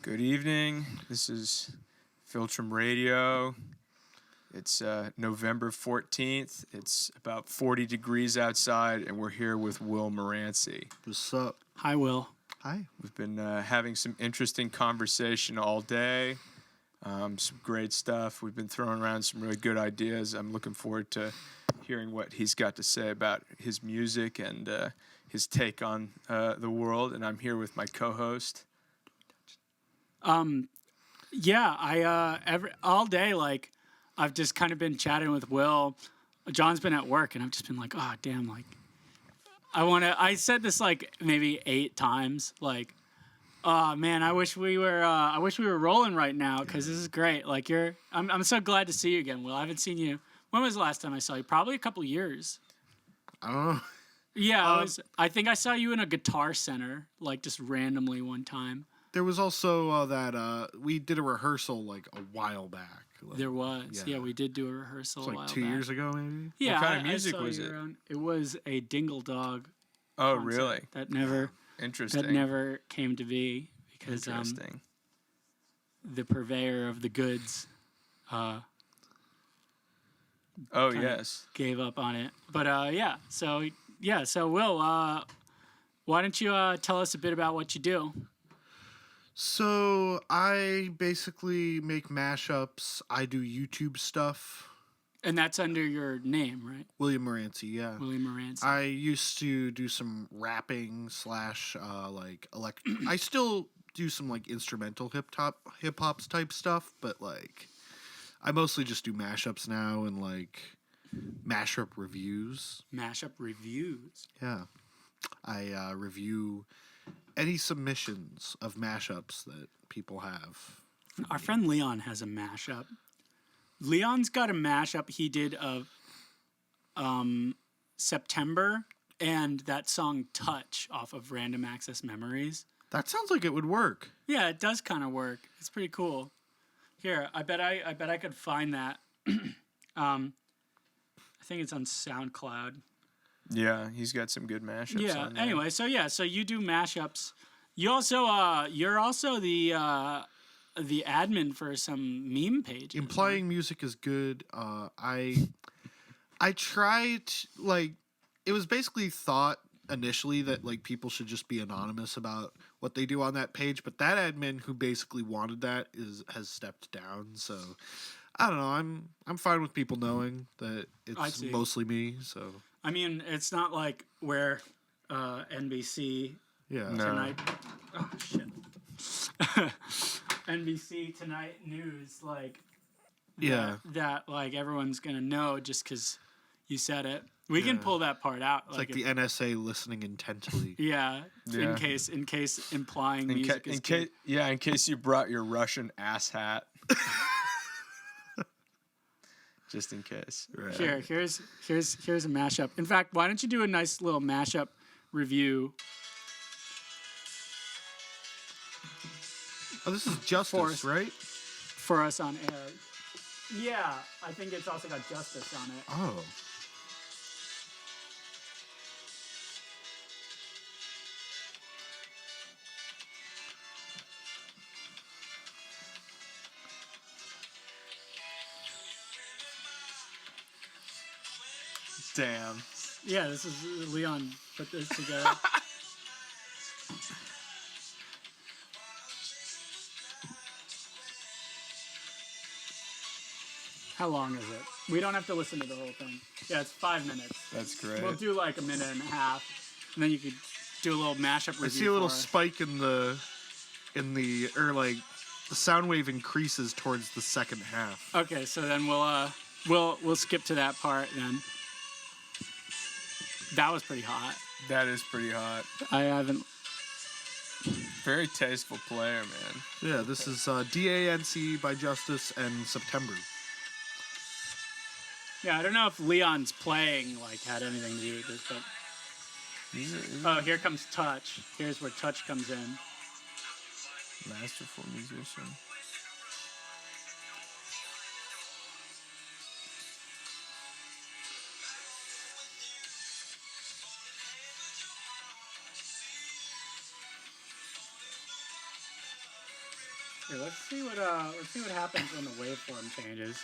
Good evening. This is Filtrum Radio. It's November 14th. It's about 40 degrees outside, and we're here with Will Maranci. What's up? Hi, Will. Hi. We've been having some interesting conversation all day. Some great stuff. We've been throwing around some really good ideas. I'm looking forward to hearing what he's got to say about his music and his take on the world. And I'm here with my co-host. All day, like, I've just kind of been chatting with Will. John's been at work, and I've just been like, oh, damn, like, I said this, like, maybe 8 times, like, oh, man, I wish we were rolling right now, because this is great. Like, I'm so glad to see you again, Will. I haven't seen you. When was the last time I saw you? Probably a couple years. I don't know. Yeah, I think I saw you in a Guitar Center, like, just randomly one time. There was also that we did a rehearsal like a while back. Like, There was. Yeah, we did do a rehearsal it's a like while 2 back. years ago, maybe? Yeah, What kind of I music saw was you it? around. It was a Dingle Dog. Oh, concert really? That never Interesting. came to be because Interesting. The purveyor of the goods Oh, kinda yes. gave up on it. But so Will, why don't you tell us a bit about what you do? So I basically make mashups. I do YouTube stuff. And that's under your name, right? William Maranci, yeah. William Maranci. I used to do some rapping slash I still do some like instrumental hip hop type stuff, but like I mostly just do mashups now and like mashup reviews. Mashup reviews. Yeah. I review any submissions of mashups that people have. Our friend Leon has a mashup. Leon's got a mashup he did of September and that song Touch off of Random Access Memories. That sounds like it would work. Yeah, it does kind of work. It's pretty cool. Here, I bet I could find that. I think it's on SoundCloud. Yeah, he's got some good mashups Yeah. on there. Anyway, so you do mashups. You also you're also the admin for some meme pages. Implying music is good. I tried like it was basically thought initially that like people should just be anonymous about what they do on that page, but that admin who basically wanted that has stepped down. So I don't know. I'm fine with people knowing that it's mostly me. So I mean, it's not like where NBC Tonight. Oh shit. NBC Tonight News, like that like everyone's gonna know just because you said it. We can pull that part out. It's like the NSA listening intently. Yeah. In case implying music is good. In case you brought your Russian ass hat. Just in case. Right. Here's a mashup. In fact, why don't you do a nice little mashup review? Oh, this is Justice, right? For us on air. Yeah, I think it's also got Justice on it. Oh. Damn. Yeah, this is Leon put this together. How long is it? We don't have to listen to the whole thing. Yeah, it's 5 minutes. That's great. We'll do like a minute and a half, and then you could do a little mashup review. I see a little spike in the the sound wave increases towards the second half. Okay, so then we'll skip to that part then. That was pretty hot. That is pretty hot. I haven't. Very tasteful player, man. Yeah, this is DANC by Justice and September. Yeah, I don't know if Leon's playing like had anything to do with this, but here comes Touch. Here's where Touch comes in. Masterful musician. Here, let's see what happens when the waveform changes.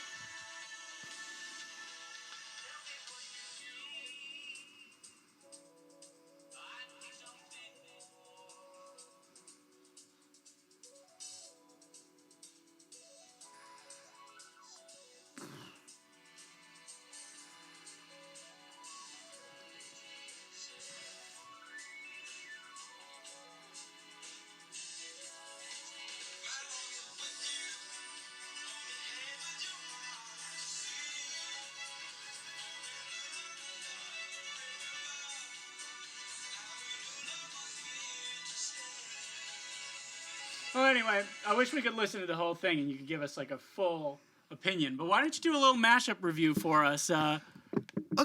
Well, anyway, I wish we could listen to the whole thing and you could give us like a full opinion. But why don't you do a little mashup review for us? Okay.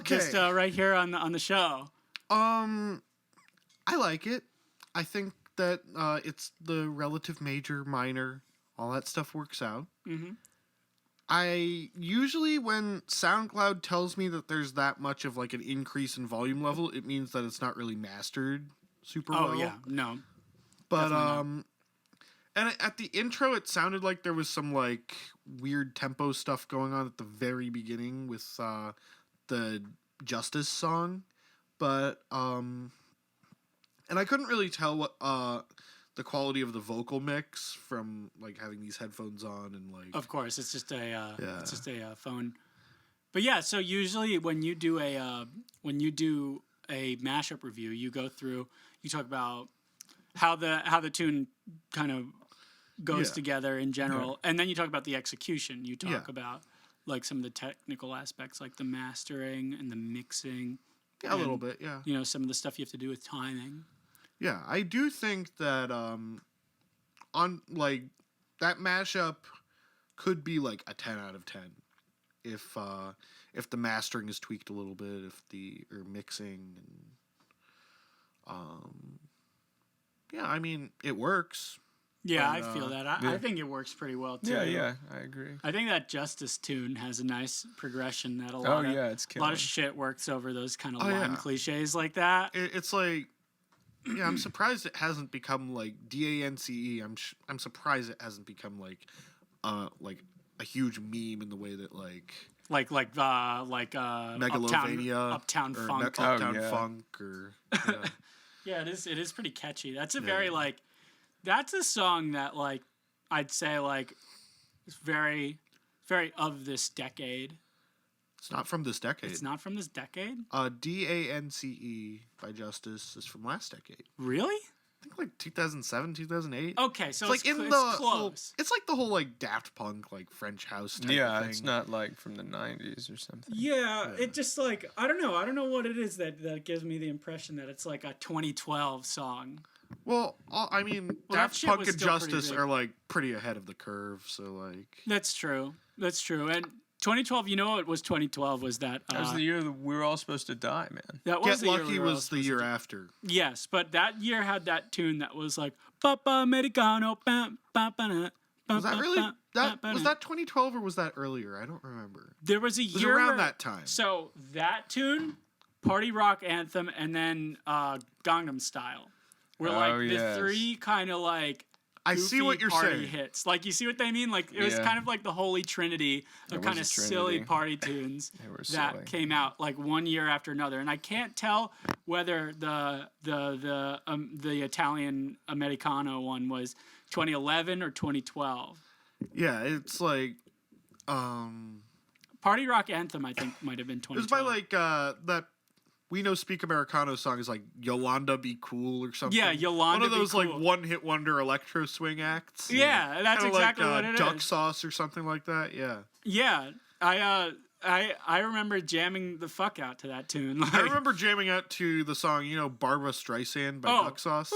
Just right here on the show. I like it. I think that it's the relative major, minor, all that stuff works out. Mm-hmm. I usually, when SoundCloud tells me that there's that much of like an increase in volume level, it means that it's not really mastered super well. Oh yeah, no. But and at the intro, it sounded like there was some like weird tempo stuff going on at the very beginning with the Justice song, but and I couldn't really tell what the quality of the vocal mix from like having these headphones on and like. Of course, it's just a phone. But yeah, so usually when you do a mashup review, you go through, you talk about how the tune kind of goes together in general, and then you talk about the execution. You talk about like some of the technical aspects, like the mastering and the mixing. Yeah, a little bit, yeah. You know, some of the stuff you have to do with timing. Yeah, I do think that on like that mashup could be like a 10 out of 10 if the mastering is tweaked a little bit, or mixing and yeah, I mean, it works. Yeah, but, I feel that. I think it works pretty well too. Yeah, I agree. I think that Justice tune has a nice progression that a Oh lot yeah, it's a lot killing. of shit works over those kind of Oh, line yeah. cliches like that. It's like, yeah, I'm surprised it hasn't become like DANCE. I'm surprised it hasn't become like a huge meme in the way that like Megalovania, Megalovania Uptown or Funk. Uptown yeah. Funk or Yeah, it is pretty catchy. That's a very like, that's a song that like I'd say like is very, very of this decade. It's not from this decade. It's not from this decade? DANCE by Justice is from last decade. Really? I think like 2007, 2008. Okay, so it's, like in it's the close. whole, it's like the whole like Daft Punk like French house type Yeah, of thing. it's not like from the 90s or something. Yeah, it just like I don't know what it is that gives me the impression that it's like a 2012 song. Well, I mean, Well, that Daft shit Punk was and still pretty Justice big. are like pretty ahead of the curve, so like. That's true. And 2012, you know what was 2012 was that That was the year that we were all supposed to die, man. that was Get the year Lucky we were all was the supposed year to- after. Yes, but that year had that tune that was like Papa Americano. Was that really was that 2012 or was that earlier? I don't remember. There was a It was year around where- that time. So that tune, Party Rock Anthem, and then Gangnam Style were like Oh, the yes. three kind of like I see goofy what you're party saying. hits. Like you see what they mean? Like it was Yeah. kind of like the holy trinity of was kind a of silly trinity. party tunes They were that silly. came out like one year after another. And I can't tell whether the Italian Americano one was 2011 or 2012. Yeah, it's like Party Rock Anthem, I think, might have been it was 2012. by like that We Know Speak Americano song is like Yolanda Be Cool or something. Yeah, Yolanda One of Be those like Cool. one-hit wonder electro swing acts. Yeah, that's Kinda exactly like, what it is. Duck Sauce or something like that. Yeah. Yeah, I remember jamming the fuck out to that tune. Like, I remember jamming out to the song, Barbara Streisand by Oh. Duck Sauce.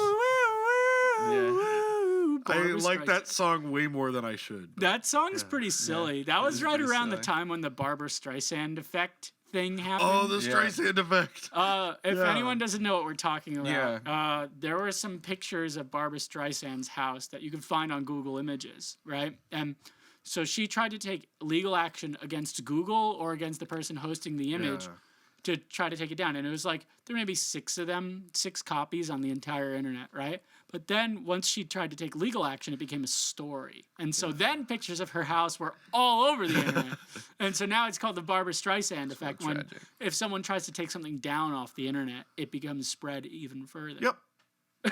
I Barbra like that Streisand. song way more than I should. That song's pretty silly. That was is right pretty around the silly. time when the Barbara Streisand effect thing happened. Oh, the Yeah. Streisand effect. If Yeah. anyone doesn't know what we're talking about, Yeah. there were some pictures of Barbara Streisand's house that you can find on Google Images, right? And so she tried to take legal action against Google or against the person hosting the image Yeah. to try to take it down. And it was like, there may be 6 of them, 6 copies on the entire internet, right? But then once she tried to take legal action, it became a story. And so then pictures of her house were all over the internet. And so now it's called the Barbara Streisand effect. When if someone tries to take something down off the internet, it becomes spread even further. Yep.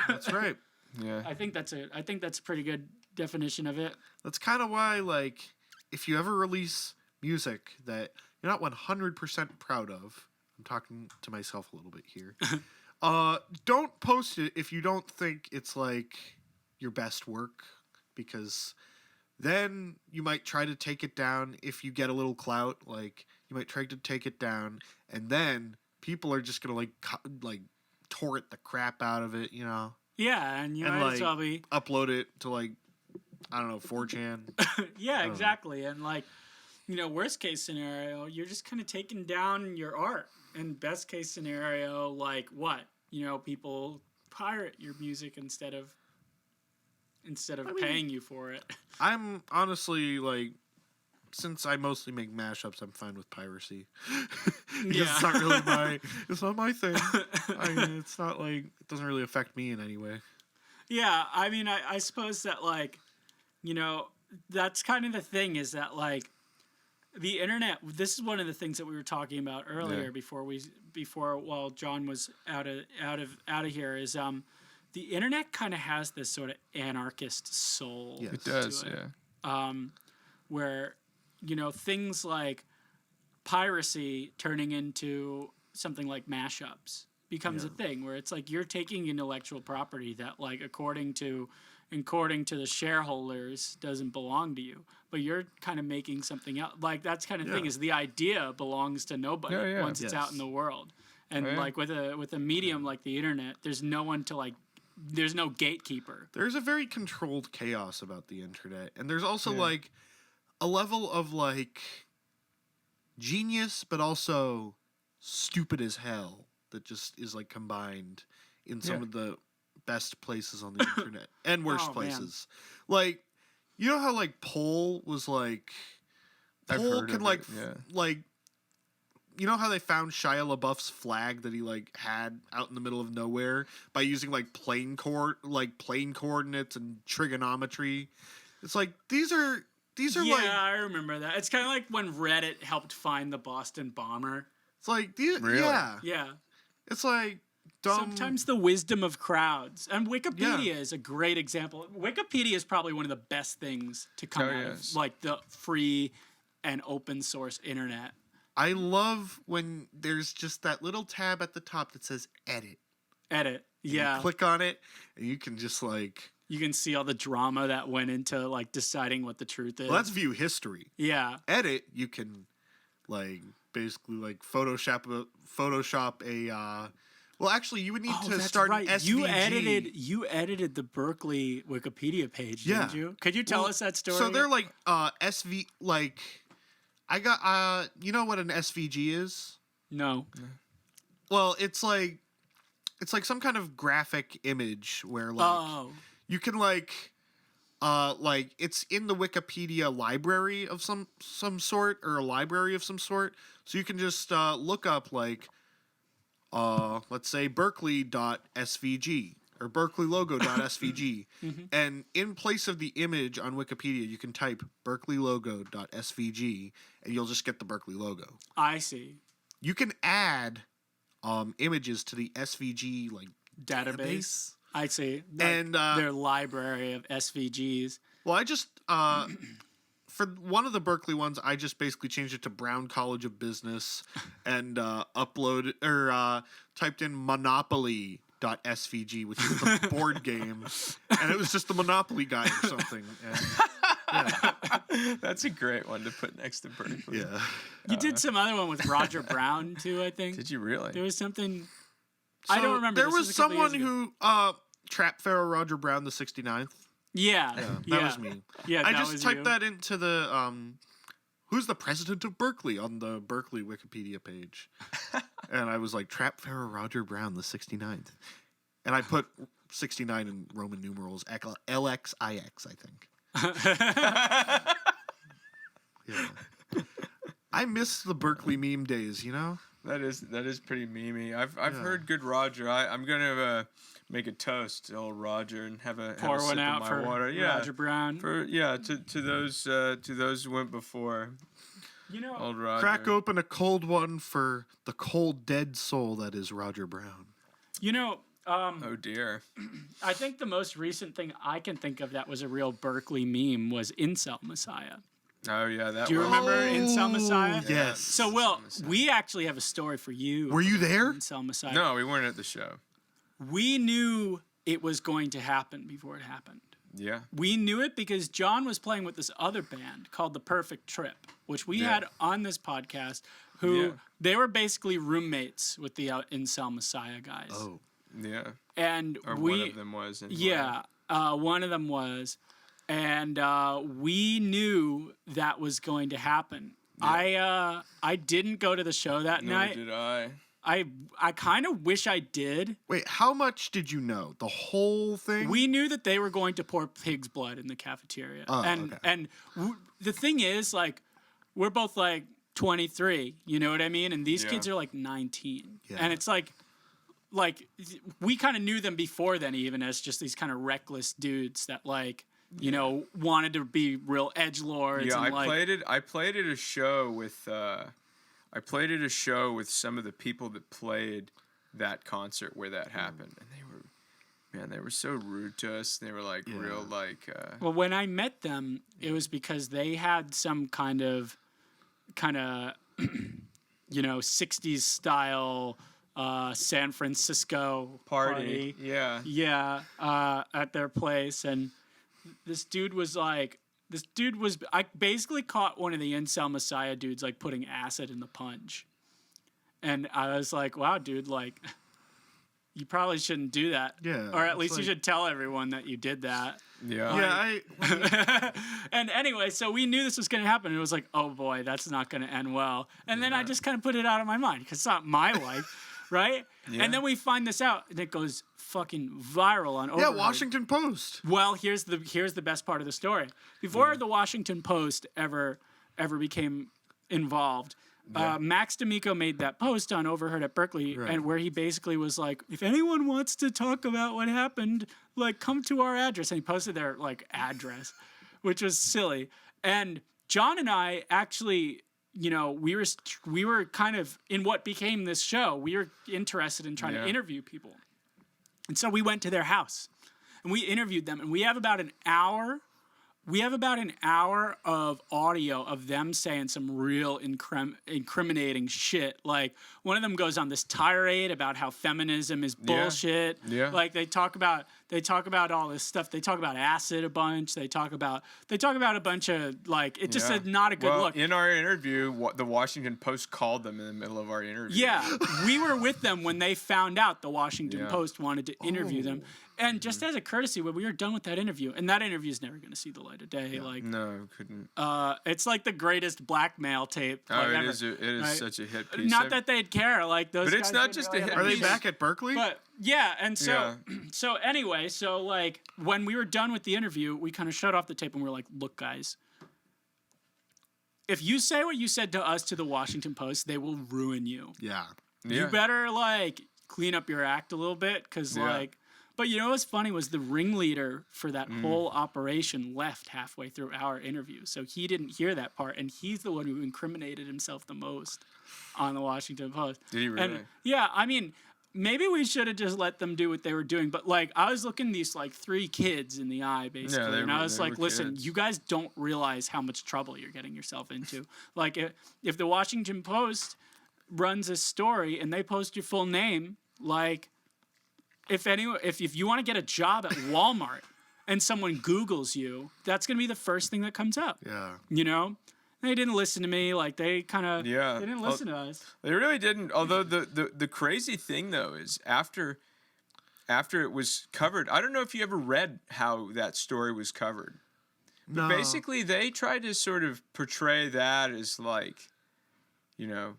That's right. Yeah. I think that's a pretty good definition of it. That's kind of why, like, if you ever release music that you're not 100% proud of, I'm talking to myself a little bit here, don't post it if you don't think it's, like, your best work, because then you might try to take it down if you get a little clout. Like, you might try to take it down, and then people are just going to, like, torrent the crap out of it, you know? Yeah, and you And, might like, as well be... upload it to, like, I don't know, 4chan. Yeah, exactly. And, like, you know, worst case scenario, you're just kind of taking down your art. And best case scenario, like, what? You know, people pirate your music instead of paying you for it. I'm honestly, like, since I mostly make mashups, I'm fine with piracy. It's not really it's not my thing. It's not like, it doesn't really affect me in any way. Yeah, I mean, I suppose that, like, you know, that's kind of the thing, is that, like, the internet, this is one of the things that we were talking about earlier while John was out of here, is the internet kind of has this sort of anarchist soul. Yes. It does, to it. yeah. Where, you know, things like piracy turning into something like mashups becomes a thing, where it's like you're taking intellectual property that, like, according to the shareholders doesn't belong to you, but you're kind of making something else. Like, that's kind of thing, is the idea belongs to nobody once it's out in the world. And like with a medium like the internet, there's no one to, like, there's no gatekeeper. There's a very controlled chaos about the internet. And there's also, like, a level of, like, genius, but also stupid as hell that just is, like, combined in some of the best places on the internet and worst places. Like, you know how, like, Poll was, like, Poll can, like, like, you know how they found Shia LaBeouf's flag that he, like, had out in the middle of nowhere by using, like, plane coordinates and trigonometry? It's like, these are like, I remember that. It's kind of like when Reddit helped find the Boston bomber. it's like, these, Really? Yeah. it's like dumb. Sometimes the wisdom of crowds. And Wikipedia is a great example. Wikipedia is probably one of the best things to come out of, like, the free and open source internet. I love when there's just that little tab at the top that says edit. Edit. Yeah. You click on it and you can just, like, you can see all the drama that went into, like, deciding what the truth is. well, that's view history. Yeah. Edit, you can, like, basically, like, Photoshop a well, actually, you would need to start an SVG. You edited the Berkeley Wikipedia page, didn't you? Could you tell us that story? So they're like SV, like, I got you know what an SVG is? No. Well, it's like some kind of graphic image where, like, you can, like it's in the Wikipedia library of some sort, or a library of some sort. So you can just look up, like, let's say berkeley.svg or berkeleylogo.svg. And in place of the image on Wikipedia, you can type berkeleylogo.svg and you'll just get the Berkeley logo. I see. You can add images to the SVG, like, database. I see. And their library of SVGs. Well, I just for one of the Berkeley ones, I just basically changed it to Brown College of Business and uploaded or typed in Monopoly.svg, which is the board game, and it was just the Monopoly guy or something. And, yeah. That's a great one to put next to Berkeley. Yeah. You did some other one with Roger Brown too, I think. Did you really? There was something. So I don't remember. There was someone who Trap Pharaoh Roger Brown the 69th. Yeah, that was me. Yeah, I just typed that into the who's the president of Berkeley on the Berkeley Wikipedia page, and I was like, Trap Pharaoh Roger Brown the 69th, and I put 69 in Roman numerals, LXIX, I think. Yeah. I miss the Berkeley meme days, you know? That is pretty memey. I've Yeah. heard good Roger. I'm gonna make a toast to old Roger and have a Pour sip one out of my for water. Yeah, Roger Brown. to those who went before. You know, Old Roger. Crack open a cold one for the cold, dead soul that is Roger Brown. Oh dear. I think the most recent thing I can think of that was a real Berkeley meme was Incel Messiah. Oh yeah, that. Do you was- remember Incel Messiah? Yes. So, Will, we actually have a story for you. Were you there? Incel Messiah. No, we weren't at the show. We knew it was going to happen before it happened. Yeah. We knew it because John was playing with this other band called The Perfect Trip, which we Yeah. had on this podcast, who Yeah. they were basically roommates with the Incel Messiah guys. Oh. Yeah. And Or we, one of them was. Anyway. yeah, one of them was. And we knew that was going to happen. Yeah. I didn't go to the show that Nor night. did I. I kind of wish I did. Wait, how much did you know? The whole thing? We knew that they were going to pour pig's blood in the cafeteria. Oh, and okay. and the thing is, like, we're both like 23, you know what I mean? And these Yeah. kids are like 19. Yeah. And it's like we kind of knew them before then, even as just these kind of reckless dudes that you know, wanted to be real edgelords. Yeah, and I played at a show with some of the people that played that concert where that happened, and they were so rude to us. They were like real Well, when I met them, it was because they had some kind of you know, 60s style San Francisco party. Yeah. Yeah, at their place, and this dude was I basically caught one of the Incel Messiah dudes like putting acid in the punch, and I was like, wow, dude, like, you probably shouldn't do that. Yeah, or at it's least you like- should tell everyone that you did that. Yeah. Yeah, And anyway, so we knew this was going to happen. It was like, oh boy, that's not going to end well. And then I just kind of put it out of my mind because it's not my life, right? Yeah. And then we find this out, and it goes fucking viral on Overheard. Washington Post. Well, here's the best part of the story. Before the Washington Post ever became involved, Max D'Amico made that post on Overheard at Berkeley, Right. and where he basically was like, if anyone wants to talk about what happened, like, come to our address. And he posted their address, which was silly. And John and I actually, you know, we were kind of in what became this show. We were interested in trying to interview people. And so we went to their house and we interviewed them, and we have about an hour of audio of them saying some real incriminating shit. Like, one of them goes on this tirade about how feminism is bullshit. Yeah. Like, they talk about all this stuff. They talk about acid a bunch. They talk about a bunch of, like, it just Yeah. is not a good Well, look. in our interview, the Washington Post called them in the middle of our interview. Yeah, we were with them when they found out the Washington Yeah. Post wanted to interview them. And just as a courtesy, when we were done with that interview, and that interview is never going to see the light of day. Like, No, couldn't. it's like the greatest blackmail tape. Oh, like, it ever, is. It is right? such a hit piece. Not that they'd care. Like, those. But it's guys not didn't just really a hit have Are they piece. back at Berkeley? But yeah, and so Yeah. so anyway, so like when we were done with the interview, we kind of shut off the tape and we were like, look, guys. If you say what you said to us to the Washington Post, they will ruin you. Yeah. Yeah. You better clean up your act a little bit, because Yeah. But you know what's funny was the ringleader for that whole operation left halfway through our interview, so he didn't hear that part, and he's the one who incriminated himself the most on the Washington Post. Did he really? And yeah, I mean, maybe we should have just let them do what they were doing, but I was looking these three kids in the eye basically, they and I were- was they like, were listen, kids. you guys don't realize how much trouble you're getting yourself into. Like, if the Washington Post runs a story and they post your full name, like, if you want to get a job at Walmart and someone Googles you, that's gonna be the first thing that comes up. Yeah. You know, they didn't listen to me. Like, they kind of they Yeah. didn't listen to us. They really didn't. Although the crazy thing though is after it was covered, I don't know if you ever read how that story was covered. No. Basically, they tried to sort of portray that as like, you know,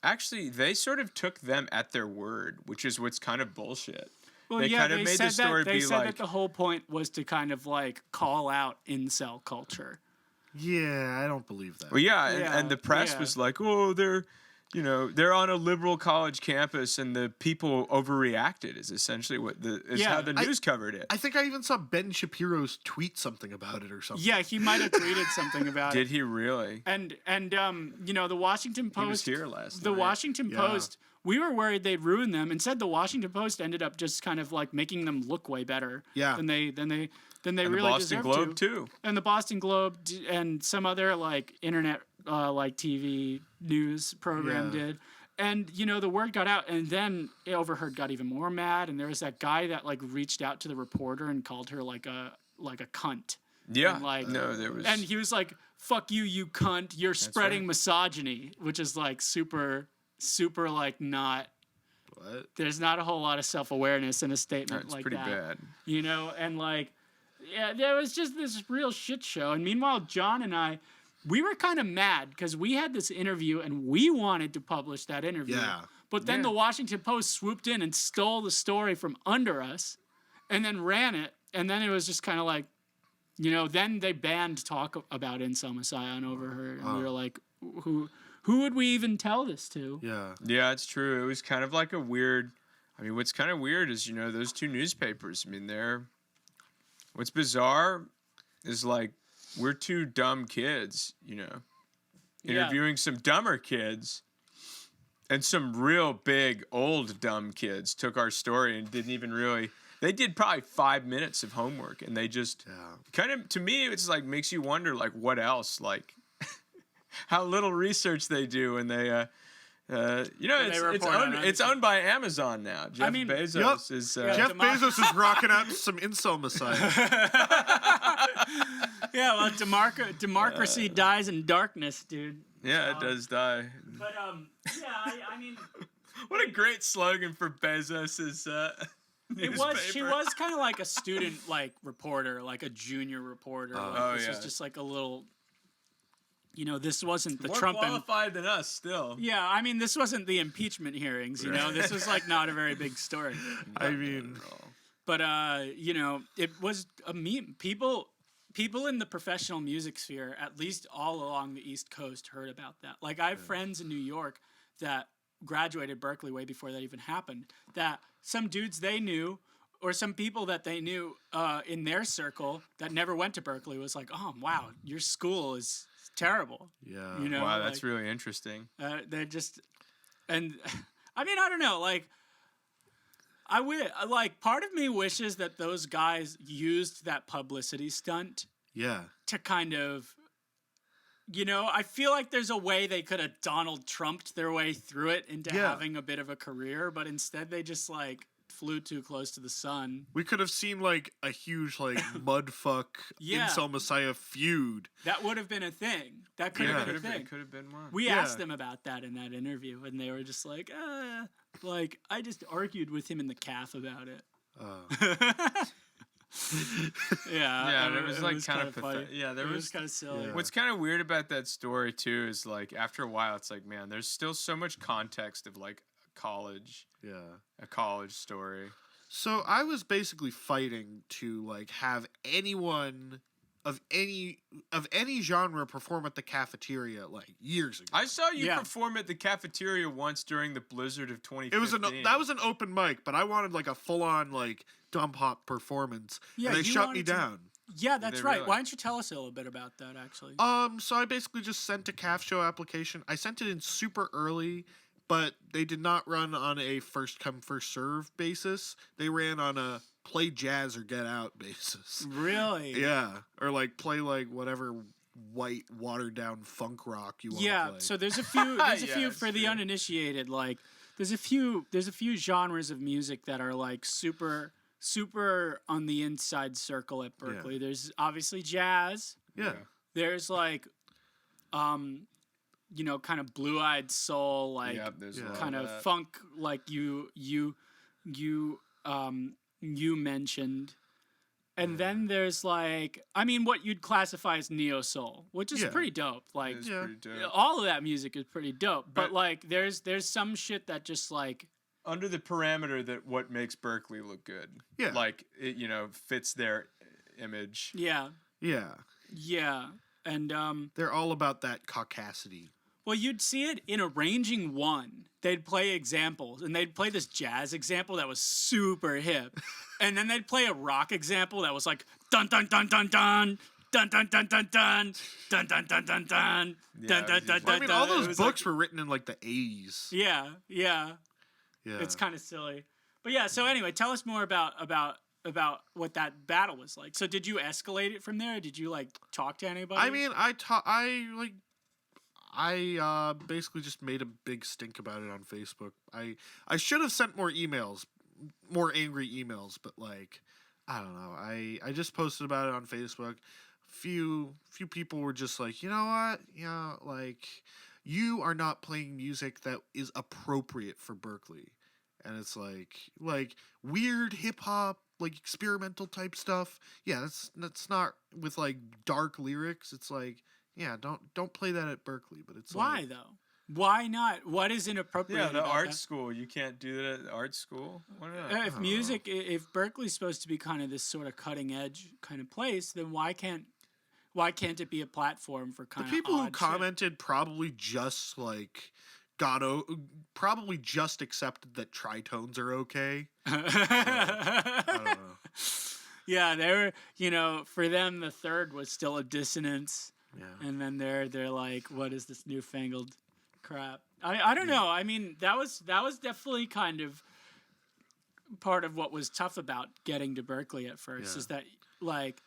actually they sort of took them at their word, which is what's kind of bullshit. Well, They yeah, kind of they made said the story that they be said like, that the whole point was to kind of call out incel culture. Yeah, I don't believe that. well, yeah, Yeah, and the press yeah. was like, oh, they're you know, they're on a liberal college campus, and the people overreacted. Is essentially how the news covered it. I think I even saw Ben Shapiro's tweet something about it or something. Yeah, he might have tweeted something about it. Did he really? And you know, the Washington Post. He was here last The night. Washington Post. We were worried they'd ruin them. Instead, the Washington Post ended up just kind of like making them look way better. Yeah. Than they And really the Boston deserved Globe to. too. And the Boston Globe and some other like internet like TV news program did. And you know, the word got out, and then Overheard got even more mad. And there was that guy that like reached out to the reporter and called her like a cunt. Yeah. And, like, no, there was. And he was like, "Fuck you, you cunt! You're spreading right. misogyny," which is like super like not. What? There's not a whole lot of self-awareness in a statement It's like pretty that. bad. You know, and like, yeah, there was just this real shit show. And meanwhile, John and I, we were kind of mad because we had this interview and we wanted to publish that interview. Yeah. But then Yeah. the Washington Post swooped in and stole the story from under us and then ran it. And then it was just kind of like, you know, then they banned talk about Incel Messiah on Overheard. And we were like, who would we even tell this to? Yeah. Yeah, it's true. It was kind of like a weird. I mean, what's kind of weird is, you know, those two newspapers. I mean, what's bizarre is like we're two dumb kids, you know, interviewing some dumber kids, and some real big old dumb kids took our story and didn't even really. They did probably 5 minutes of homework, and they just kind of, to me, it's like makes you wonder, like, what else, like, how little research they do, and they, you know, it's owned by Amazon now. Jeff Bezos is. Jeff Bezos is rocking out some Incel Messiah. Yeah, well, democracy dies in darkness, dude. Yeah, it does die. But yeah, I mean, What a great slogan for Bezos's. she was kind of like a student like reporter, like a junior reporter. This was just like a little. You know, this wasn't the More Trump. qualified than us, still. Yeah, I mean, this wasn't the impeachment hearings. You know, this was like not a very big story. I mean, But you know, it was a meme. People in the professional music sphere, at least all along the East Coast, heard about that. Like, I have friends in New York that graduated Berkeley way before that even happened. That some dudes they knew, or some people that they knew in their circle that never went to Berkeley was like, "Oh, wow, your school is terrible." yeah. You know, Wow, that's really interesting. they're just, and I mean, I don't know, like. Part of me wishes that those guys used that publicity stunt Yeah. to kind of, you know, I feel like there's a way they could have Donald Trumped their way through it into having a bit of a career, but instead they just like flew too close to the sun. We could have seen like a huge like mudfuck Incel Messiah feud. That would have been a thing. That could have been a thing. Could have been one. We asked them about that in that interview, and they were just like, I just argued with him in the calf about it. Yeah, it was like kind of funny. pathetic. Yeah, It was kind of silly. Yeah. What's kind of weird about that story too is like after a while, it's like, man, there's still so much context of like a college story. So I was basically fighting to like have anyone of any genre perform at the cafeteria like years ago. I saw you perform at the cafeteria once during the blizzard of 2015. That was an open mic, but I wanted like a full on like dump hop performance. Yeah, and they you shut me wanted to- down. Yeah, that's They right. really- Why don't you tell us a little bit about that, actually? So I basically just sent a CAF show application. I sent it in super early, but they did not run on a first come first serve basis. They ran on a play jazz or get out basis. Really? Yeah, or like play like whatever white watered down funk rock you want to Yeah. play. So there's a few. There's a Yeah, few it's for the true. uninitiated. Like there's a few genres of music that are like super on the inside circle at Berkeley. There's obviously jazz. yeah. There's like, you know, kind of blue-eyed soul, like Yep, there's a lot kind of that. funk, like you mentioned. And then there's like, I mean, what you'd classify as neo soul, which is Yeah. pretty dope. Like, It's pretty dope. all of that music is pretty dope. But But- like, there's some shit that just like, Under the parameter that what makes Berkeley look good. Yeah. Like it, you know, fits their image. yeah, Yeah. and They're all about that caucasity. Well, you'd see it in Arranging One. They'd play examples, and they'd play this jazz example that was super hip, and then they'd play a rock example that was like dun dun dun dun dun. Dun dun dun dun dun dun dun dun dun dun dun dun dun. I mean, all those books were written in like the 80s. Yeah. It's kind of silly, but yeah. So anyway, tell us more about what that battle was like. So did you escalate it from there? Did you like talk to anybody? I mean, I basically just made a big stink about it on Facebook. I should have sent more emails, more angry emails, but like, I don't know. I just posted about it on Facebook. Few people were just like, you know what? Like, you are not playing music that is appropriate for Berkeley. And it's like weird hip hop, like experimental type stuff. Yeah, that's not with like dark lyrics. It's like, yeah, don't play that at Berkeley. But it's why like, though? Why not? What is inappropriate? Yeah, the about art that? school. You can't do that at the art school. Why not? If Berkeley's supposed to be kind of this sort of cutting edge kind of place, then why can't it be a platform for kind the of people who shit? commented probably just like probably just accepted that tritones are okay. I don't know. Yeah, they were, for them the third was still a dissonance. Yeah. And then they're like, what is this newfangled crap? I don't know. I mean, that was definitely kind of part of what was tough about getting to Berkeley at first, is that like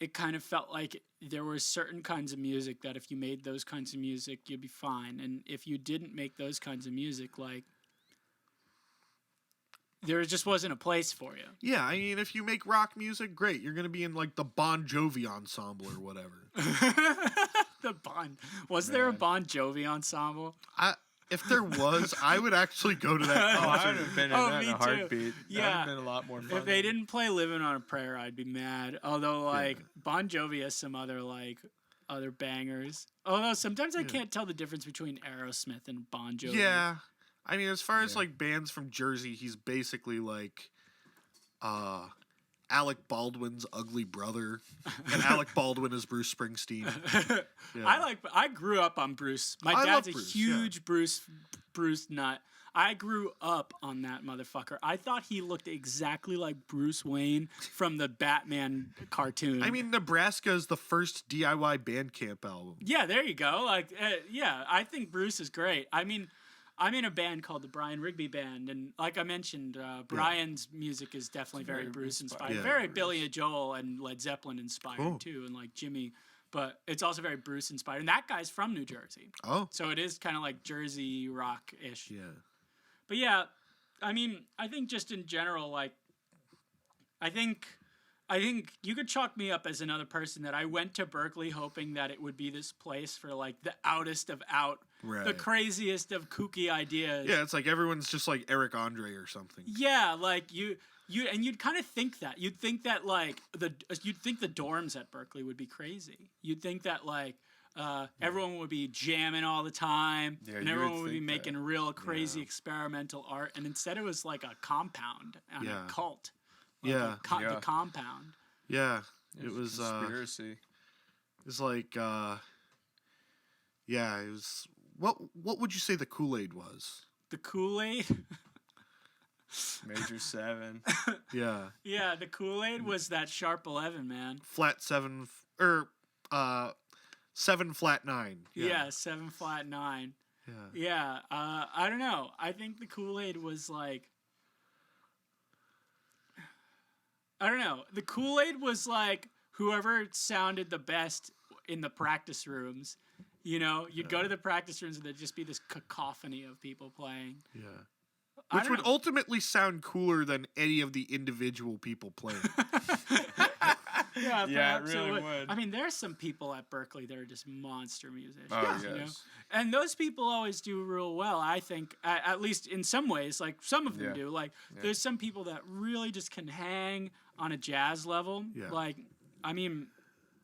it kind of felt like there were certain kinds of music that if you made those kinds of music, you'd be fine. And if you didn't make those kinds of music, like there just wasn't a place for you. Yeah, I mean, if you make rock music, great. You're going to be in like the Bon Jovi ensemble or whatever. Was there a Bon Jovi ensemble? If there was, I would actually go to that I concert. would have been in that in a heartbeat. Yeah. That would have been a lot more fun. If they didn't play Living on a Prayer, I'd be mad. Although, Bon Jovi has some other bangers. Although sometimes I can't tell the difference between Aerosmith and Bon Jovi. Yeah. I mean, as far as like bands from Jersey, he's basically like Alec Baldwin's ugly brother, and Alec Baldwin is Bruce Springsteen. Yeah. I grew up on Bruce. My dad's a huge Bruce nut. I grew up on that motherfucker. I thought he looked exactly like Bruce Wayne from the Batman cartoon. I mean, Nebraska is the first DIY Bandcamp album. Yeah, there you go. I think Bruce is great. I mean, I'm in a band called the Brian Rigby Band, and like I mentioned, Brian's music is definitely very Bruce inspired, very Billy Joel and Led Zeppelin inspired too, and like Jimmy. But it's also very Bruce inspired, and that guy's from New Jersey. Oh, so it is kind of like Jersey rock ish. Yeah, but yeah, I mean, I think just in general, like, I think you could chalk me up as another person that I went to Berkeley hoping that it would be this place for like the outest of out. Right. The craziest of kooky ideas. Yeah, it's like everyone's just like Eric Andre or something. Yeah, like you'd kind of think that. You'd think that like you'd think the dorms at Berkeley would be crazy. You'd think that like everyone would be jamming all the time, and everyone would be making real crazy experimental art, and instead it was like a compound and a cult. Like the compound. Yeah, it was conspiracy. It was like it was. What would you say the Kool-Aid was? The Kool-Aid? Major 7. Yeah. Yeah, the Kool-Aid was that sharp 11, man. Flat 7 7 flat 9. Yeah, 7 flat 9. Yeah. I don't know. I think the Kool-Aid was like, I don't know. The Kool-Aid was like whoever sounded the best in the practice rooms. You'd go to the practice rooms and there'd just be this cacophony of people playing. Yeah. Which would ultimately sound cooler than any of the individual people playing. Yeah, it really would. I mean, there's some people at Berkeley that are just monster musicians. Oh, yes. And those people always do real well, I think, at least in some ways. Like, some of them do. Like, there's some people that really just can hang on a jazz level. Yeah. Like, I mean,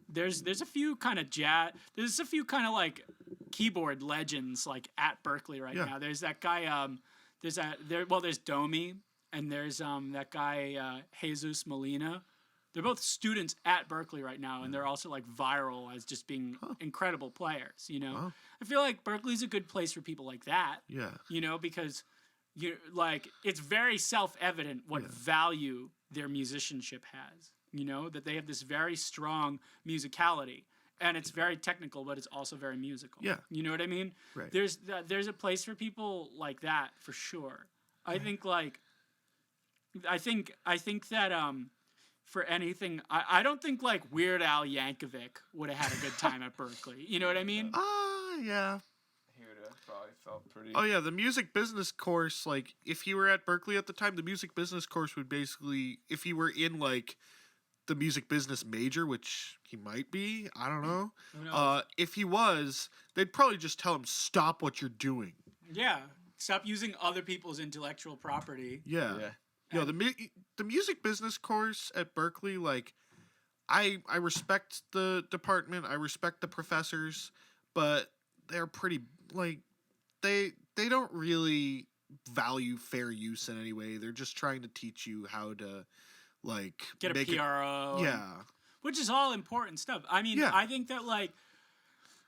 there's a few kind of jazz. There's a few kind of like keyboard legends like at Berkeley right now. There's that guy. There's Domi, and there's that guy Jesus Molina. They're both students at Berkeley right now, and they're also like viral as just being incredible players. You know, Wow. I feel like Berkeley's a good place for people like that. Yeah. You know, because it's very self-evident what value their musicianship has. You know, that they have this very strong musicality, and it's very technical, but it's also very musical. Yeah. You know what I mean? Right. There's a place for people like that for sure. I think that for anything, I don't think like Weird Al Yankovic would have had a good time at Berkeley. You know what I mean? Yeah. He would have probably felt pretty. Oh yeah, the music business course, like if he were at Berkeley at the time, the music business course would basically, if he were in like the music business major, which he might be, I don't know. Who knows? If he was, they'd probably just tell him, stop what you're doing. Yeah. Stop using other people's intellectual property. Yeah. Yeah. No, the music business course at Berkeley, like, I respect the department, I respect the professors, but they're pretty, like, they don't really value fair use in any way. They're just trying to teach you how to, like, Get a make PRO. Yeah. Which is all important stuff. I mean, Yeah. I think that, like,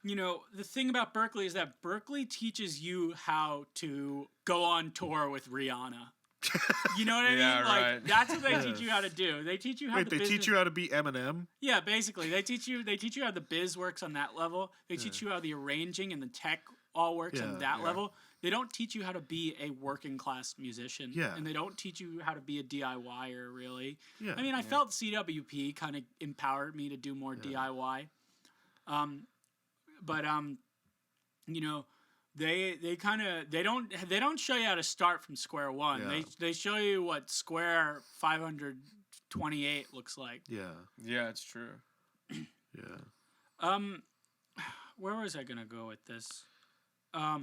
you know, the thing about Berkeley is that Berkeley teaches you how to go on tour with Rihanna. You know what I mean? Yeah, Like, right. that's what they teach you how to do. They teach you how Wait, the they business... teach you how to be Eminem? Yeah, basically. They teach you how the biz works on that level. They teach you how the arranging and the tech all works on that level. They don't teach you how to be a working class musician. Yeah. And they don't teach you how to be a DIYer, really. Yeah. I mean, I felt CWP kind of empowered me to do more DIY. But you know, they don't show you how to start from square one. Yeah. They show you what square 528 looks like. Yeah. Yeah, it's true. Yeah. Where was I gonna go with this? I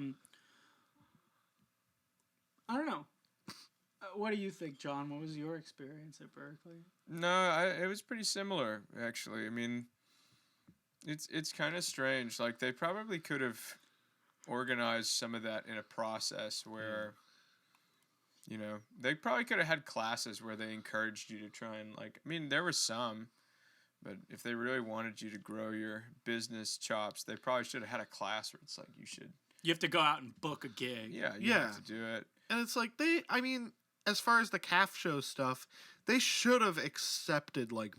don't know. What do you think, John? What was your experience at Berkeley? No, it was pretty similar actually. I mean, it's kind of strange. Like they probably could have organized some of that in a process where, you know, they probably could have had classes where they encouraged you to try and like. I mean, there were some, but if they really wanted you to grow your business chops, they probably should have had a class where it's like You have to go out and book a gig. you Yeah. have to do it. And it's like I mean, as far as the calf show stuff, they should have accepted like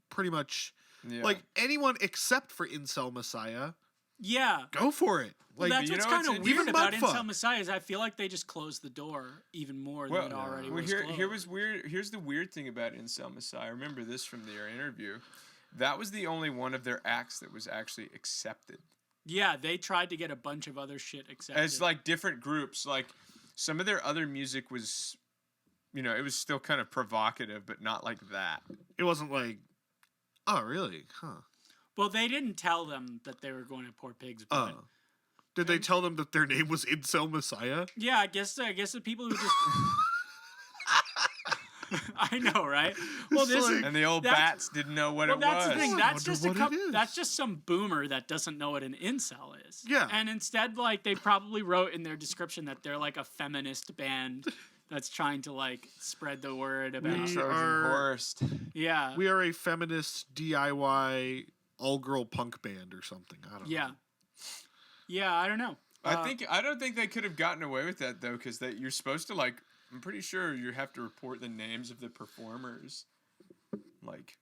pretty much Yeah. like anyone except for Incel Messiah. Yeah. Go for it. Well, Like that's you what's know, kind it's of even weird about Mudfuck. Incel Messiah is I feel like they just closed the door even more than it already was here closed. was weird. Here's the weird thing about Incel Messiah. I remember this from their interview. That was the only one of their acts that was actually accepted. Yeah, they tried to get a bunch of other shit accepted. As like different groups, like some of their other music was, you know, it was still kind of provocative, but not like that. it wasn't like, oh really? Huh. Well, they didn't tell them that they were going to Poor Pigs, but Did they tell them that their name was Incel Messiah? yeah, I guess the people who just I know, right? Well, It's this like- And the old That's- bats didn't know what it that's was. the thing. I That's wonder just a what it is. that's just some boomer that doesn't know what an incel is. Yeah. And instead, like they probably wrote in their description that they're like a feminist band that's trying to like spread the word about. We Trojan are- horse. Yeah. We are a feminist DIY all girl punk band or something. I don't know. Yeah. Yeah, I don't know. I don't think they could have gotten away with that though, because you're supposed to like. I'm pretty sure you have to report the names of the performers. Like,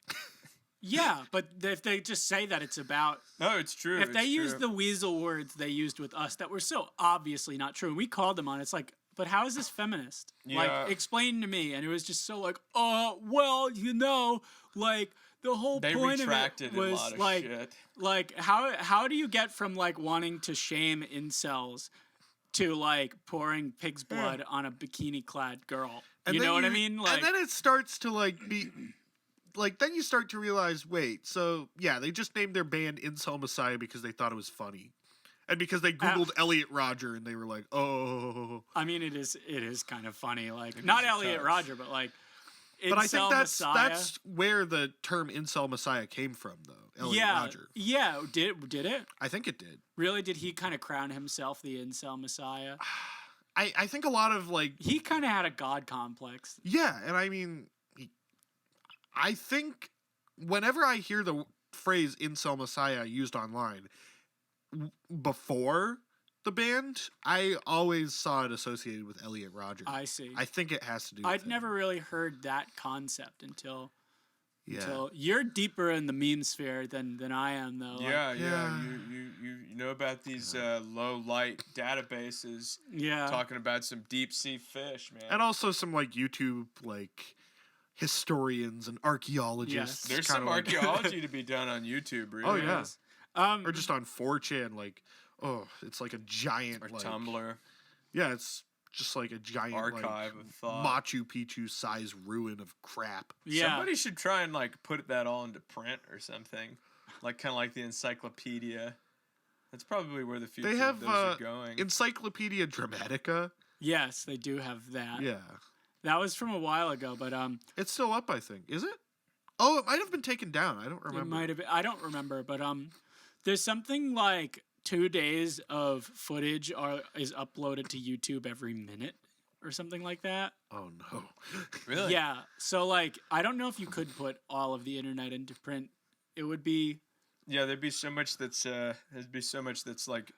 Yeah, but if they just say that it's about no, it's true. if they it's use true. the weasel words they used with us that were so obviously not true, and we called them on, it's like, but how is this feminist? Yeah. Like, explain to me. And it was just so like, well, you know, like the whole They point retracted of it a was lot of like, shit. like how do you get from like wanting to shame incels to like pouring pig's blood on a bikini clad girl? And You then know what I mean? Like, and then it starts to like be like then you start to realize, wait, so yeah, they just named their band Incel Messiah because they thought it was funny. And because they Googled Elliot Rodger and they were like, oh. I mean, it is kind of funny. Like, not is Elliot tough. Rodger, but like, But I think Incel Messiah. that's where the term Incel Messiah came from, though. Elliot yeah, Rodger. yeah. Did it I think it did. really? Did he kind of crown himself the Incel Messiah? I think a lot of like He kind of had a god complex. yeah, and I mean I think whenever I hear the phrase incel messiah used online before the band, I always saw it associated with Elliot Rodger. I see. I think it has to do with I'd him. never really heard that concept until Yeah. you're deeper in the meme sphere than I am, though. Yeah, Like, yeah. You know about these low light databases yeah. talking about some deep sea fish, man. And also some like YouTube like historians and archaeologists. Yes. There's kinda some like- archaeology to be done on YouTube, really. Oh, yeah. Yes. or just on 4chan, like, oh, it's like a giant Or like, Tumblr, Yeah, it's just like a giant archive like, of thought. Machu Picchu size ruin of crap. Yeah. Somebody should try and like put that all into print or something, like kind of like the encyclopedia. That's probably where the future They have of those are going. Encyclopedia Dramatica. Yes, they do have that. Yeah, That was from a while ago, but it's still up. I think. Is it? Oh, it might have been taken down. I don't remember. it might have been, I don't remember, but there's something like 2 days of footage is uploaded to YouTube every minute or something like that. Oh no. Really? Yeah. So like I don't know if you could put all of the internet into print. It would be Yeah, there'd be so much that's like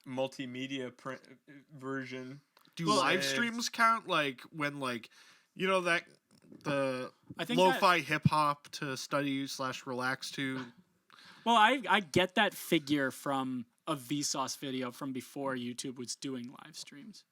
multimedia print version. Do Well, live it's- streams count? Like when like, you know that the I think lo-fi hip hop to study / relax to. Well, I get that figure from a Vsauce video from before YouTube was doing live streams.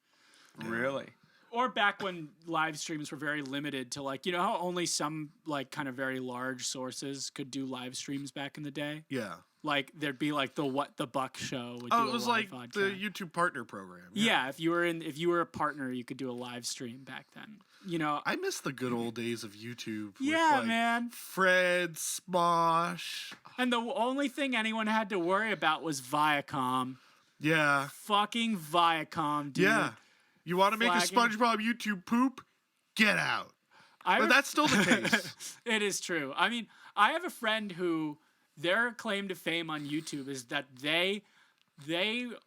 Really? Or back when live streams were very limited to like, you know how only some like kind of very large sources could do live streams back in the day? Yeah. Like there'd be like the What the Buck show would Oh, do it was a live like podcast. the YouTube partner program. Yeah, if you were a partner, you could do a live stream back then. You know, I miss the good old days of YouTube. yeah, with, like, man. Fred, Smosh. And the only thing anyone had to worry about was Viacom. Yeah. Fucking Viacom, dude. Yeah. You want to make a Flagging. SpongeBob YouTube poop? Get out. I But that's still the case. It is true. I mean, I have a friend who their claim to fame on YouTube is that they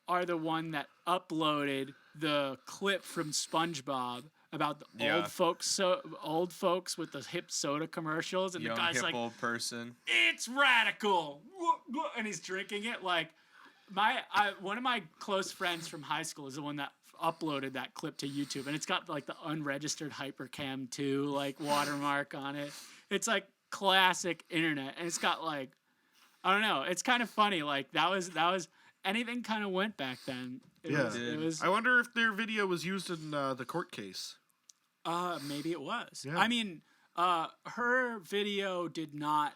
are the one that uploaded the clip from SpongeBob about the Yeah. old folks with the hip soda commercials, and Young the guy's hip like, old person. "It's radical," and he's drinking it. Like one of my close friends from high school is the one that uploaded that clip to YouTube, and it's got like the unregistered Hypercam 2 like watermark on it. It's like classic internet, and it's got like, I don't know, it's kind of funny. Like that was anything kind of went back then. Yeah. It was I wonder if their video was used in the court case. maybe it was. Yeah. I mean, her video did not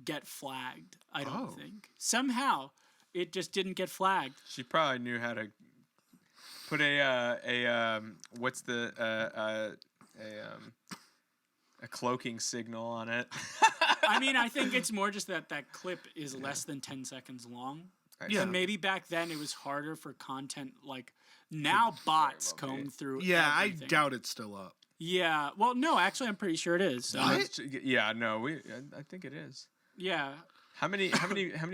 get flagged. I don't Oh. think somehow it just didn't get flagged. She probably knew how to put a cloaking signal on it. I mean, I think it's more just that clip is less than 10 seconds long. Yeah. And maybe back then it was harder for content. Like now bots well be. comb through. Yeah, everything. I doubt it's still up. Yeah. Well, no, actually, I'm pretty sure it is. What? Yeah, no, I think it is. Yeah. How many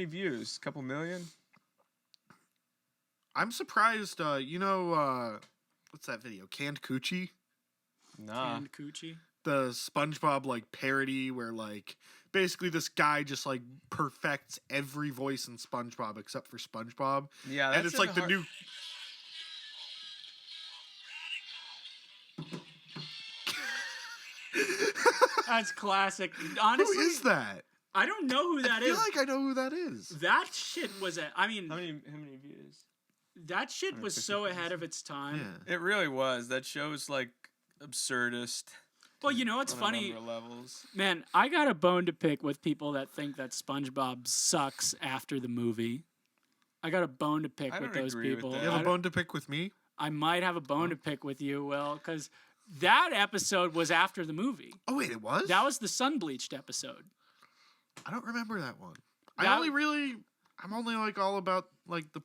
views? A couple million? I'm surprised. What's that video? Canned Coochie? Nah. And Coochie. The SpongeBob like parody where like basically this guy just like perfects every voice in SpongeBob except for SpongeBob. Yeah, And it's like the new That's classic. Honestly, Who is that? I don't know who that I feel is. like I know who that is. That shit was I mean, How many views? that shit was so ahead of its time. Yeah. It really was. That show's like absurdist. Well, you know what's on funny? A number of levels. Man, I got a bone to pick with people that think that SpongeBob sucks after the movie. I got a bone to pick I with don't those agree with people. that. You have I a don't- bone to pick with me? I might have a bone to pick with you, Will, because that episode was after the movie. Oh wait, it was? That was the sun bleached episode. I don't remember that one. That- I'm only like all about like the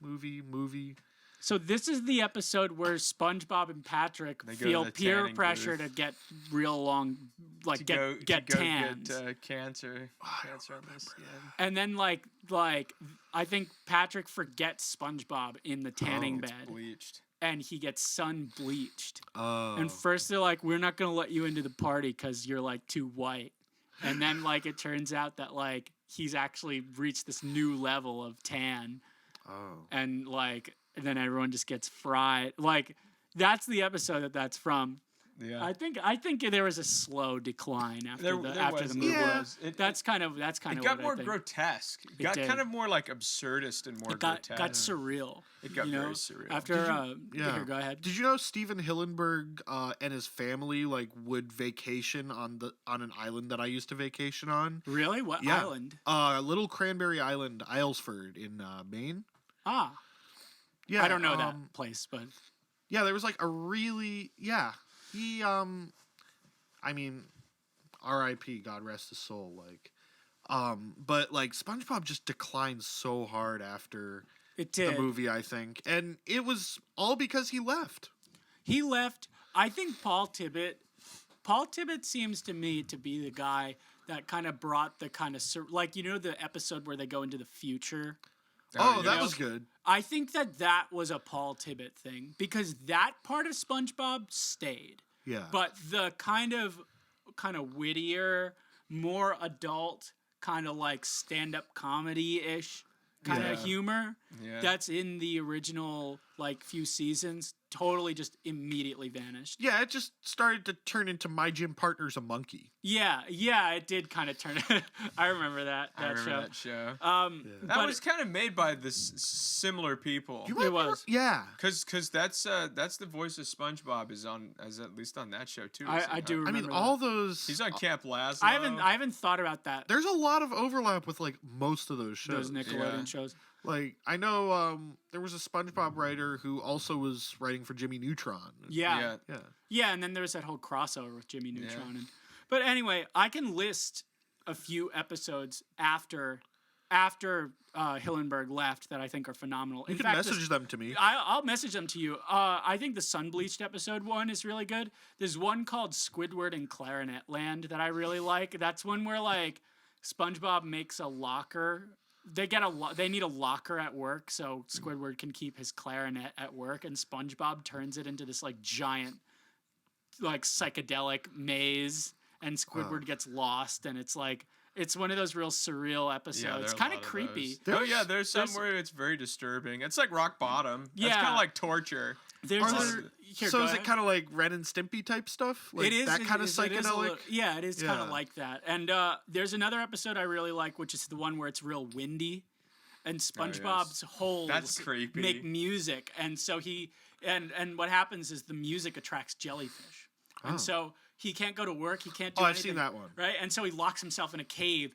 movie. So this is the episode where SpongeBob and Patrick They go to feel the peer tanning pressure booth. to get real long, like To get go tanned. Get cancer I on the skin. And then like I think Patrick forgets SpongeBob in the tanning It's bed, bleached. and he gets sun bleached. Oh. And first they're like, "We're not gonna let you into the party because you're like too white." and then like it turns out that like he's actually reached this new level of tan, and like then everyone just gets fried. Like that's the episode that's from. Yeah. I think there was a slow decline after There after was, the movie. Yeah. That's kind of It what got more I think. grotesque. It got did. kind of more like absurdist and more It got grotesque. surreal. It got you know? very surreal. After Yeah. here, go ahead. Did you know Steven Hillenburg and his family like would vacation on an island that I used to vacation on? Really? What Yeah. island? Little Cranberry Island, Islesford in Maine. Ah, Yeah, I don't know that place, but Yeah, there was like a really he I mean, R.I.P. God rest his soul. Like, but like SpongeBob just declined so hard after it the did. movie, I think, and it was all because he left. He left. I think Paul Tibbett. Paul Tibbett seems to me to be the guy that kind of brought the kind of like the episode where they go into the future. Oh, yeah. that was good. I think that was a Paul Tibbett thing because that part of SpongeBob stayed. Yeah, But the kind of wittier, more adult, kind of like stand-up comedy-ish kind of Yeah. humor Yeah. that's in the original like few seasons totally just immediately vanished. yeah, it just started to turn into My Gym Partner's a Monkey. Yeah, it did kind of turn. I remember that I remember show. that show. But That was kind of made by this similar people. You It remember? was. Yeah. Cause that's the voice of SpongeBob is at least on that show too. I do I remember. mean, all those. He's on Camp Lazlo. I haven't thought about that. There's a lot of overlap with like most of those shows. Those Nickelodeon Yeah. shows. Like I know there was a SpongeBob writer who also was writing for Jimmy Neutron. Yeah. Yeah. Yeah, and then there was that whole crossover with Jimmy Neutron. But anyway, I can list a few episodes after Hillenburg left that I think are phenomenal. You can message them to me. I'll message them to you. I think the Sunbleached episode one is really good. There's one called Squidward in Clarinet Land that I really like. That's one where like SpongeBob makes a locker. They need a locker at work so Squidward can keep his clarinet at work, and SpongeBob turns it into this like giant, like psychedelic maze, and Squidward gets lost, and it's one of those real surreal episodes. Yeah, It's there are a kind of lot of creepy. those. There's some where it's very disturbing. It's like rock bottom. It's Yeah. kind of like torture. There's Are this, there- here, so go is ahead. it kind of like Ren and Stimpy type stuff? Like It is that kind of it is a psychedelic. little- yeah, it is kind of Yeah. like that. And there's another episode I really like, which is the one where it's real windy, and SpongeBob's holes That's creepy. make music, and so and what happens is the music attracts jellyfish, and so he can't go to work, he can't do Oh, I've anything, seen that one. right? And so he locks himself in a cave.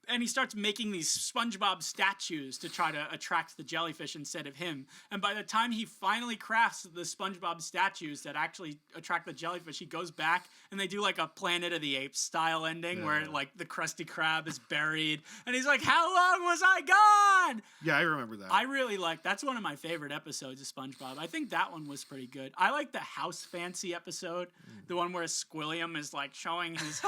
And he starts making these SpongeBob statues to try to attract the jellyfish instead of him. And by the time he finally crafts the SpongeBob statues that actually attract the jellyfish, he goes back and they do like a Planet of the Apes style ending where like the Krusty Krab is buried. And he's like, "How long was I gone?" Yeah, I remember that. I really like that's one of my favorite episodes of SpongeBob. I think that one was pretty good. I like the House Fancy episode, the one where Squilliam is like showing his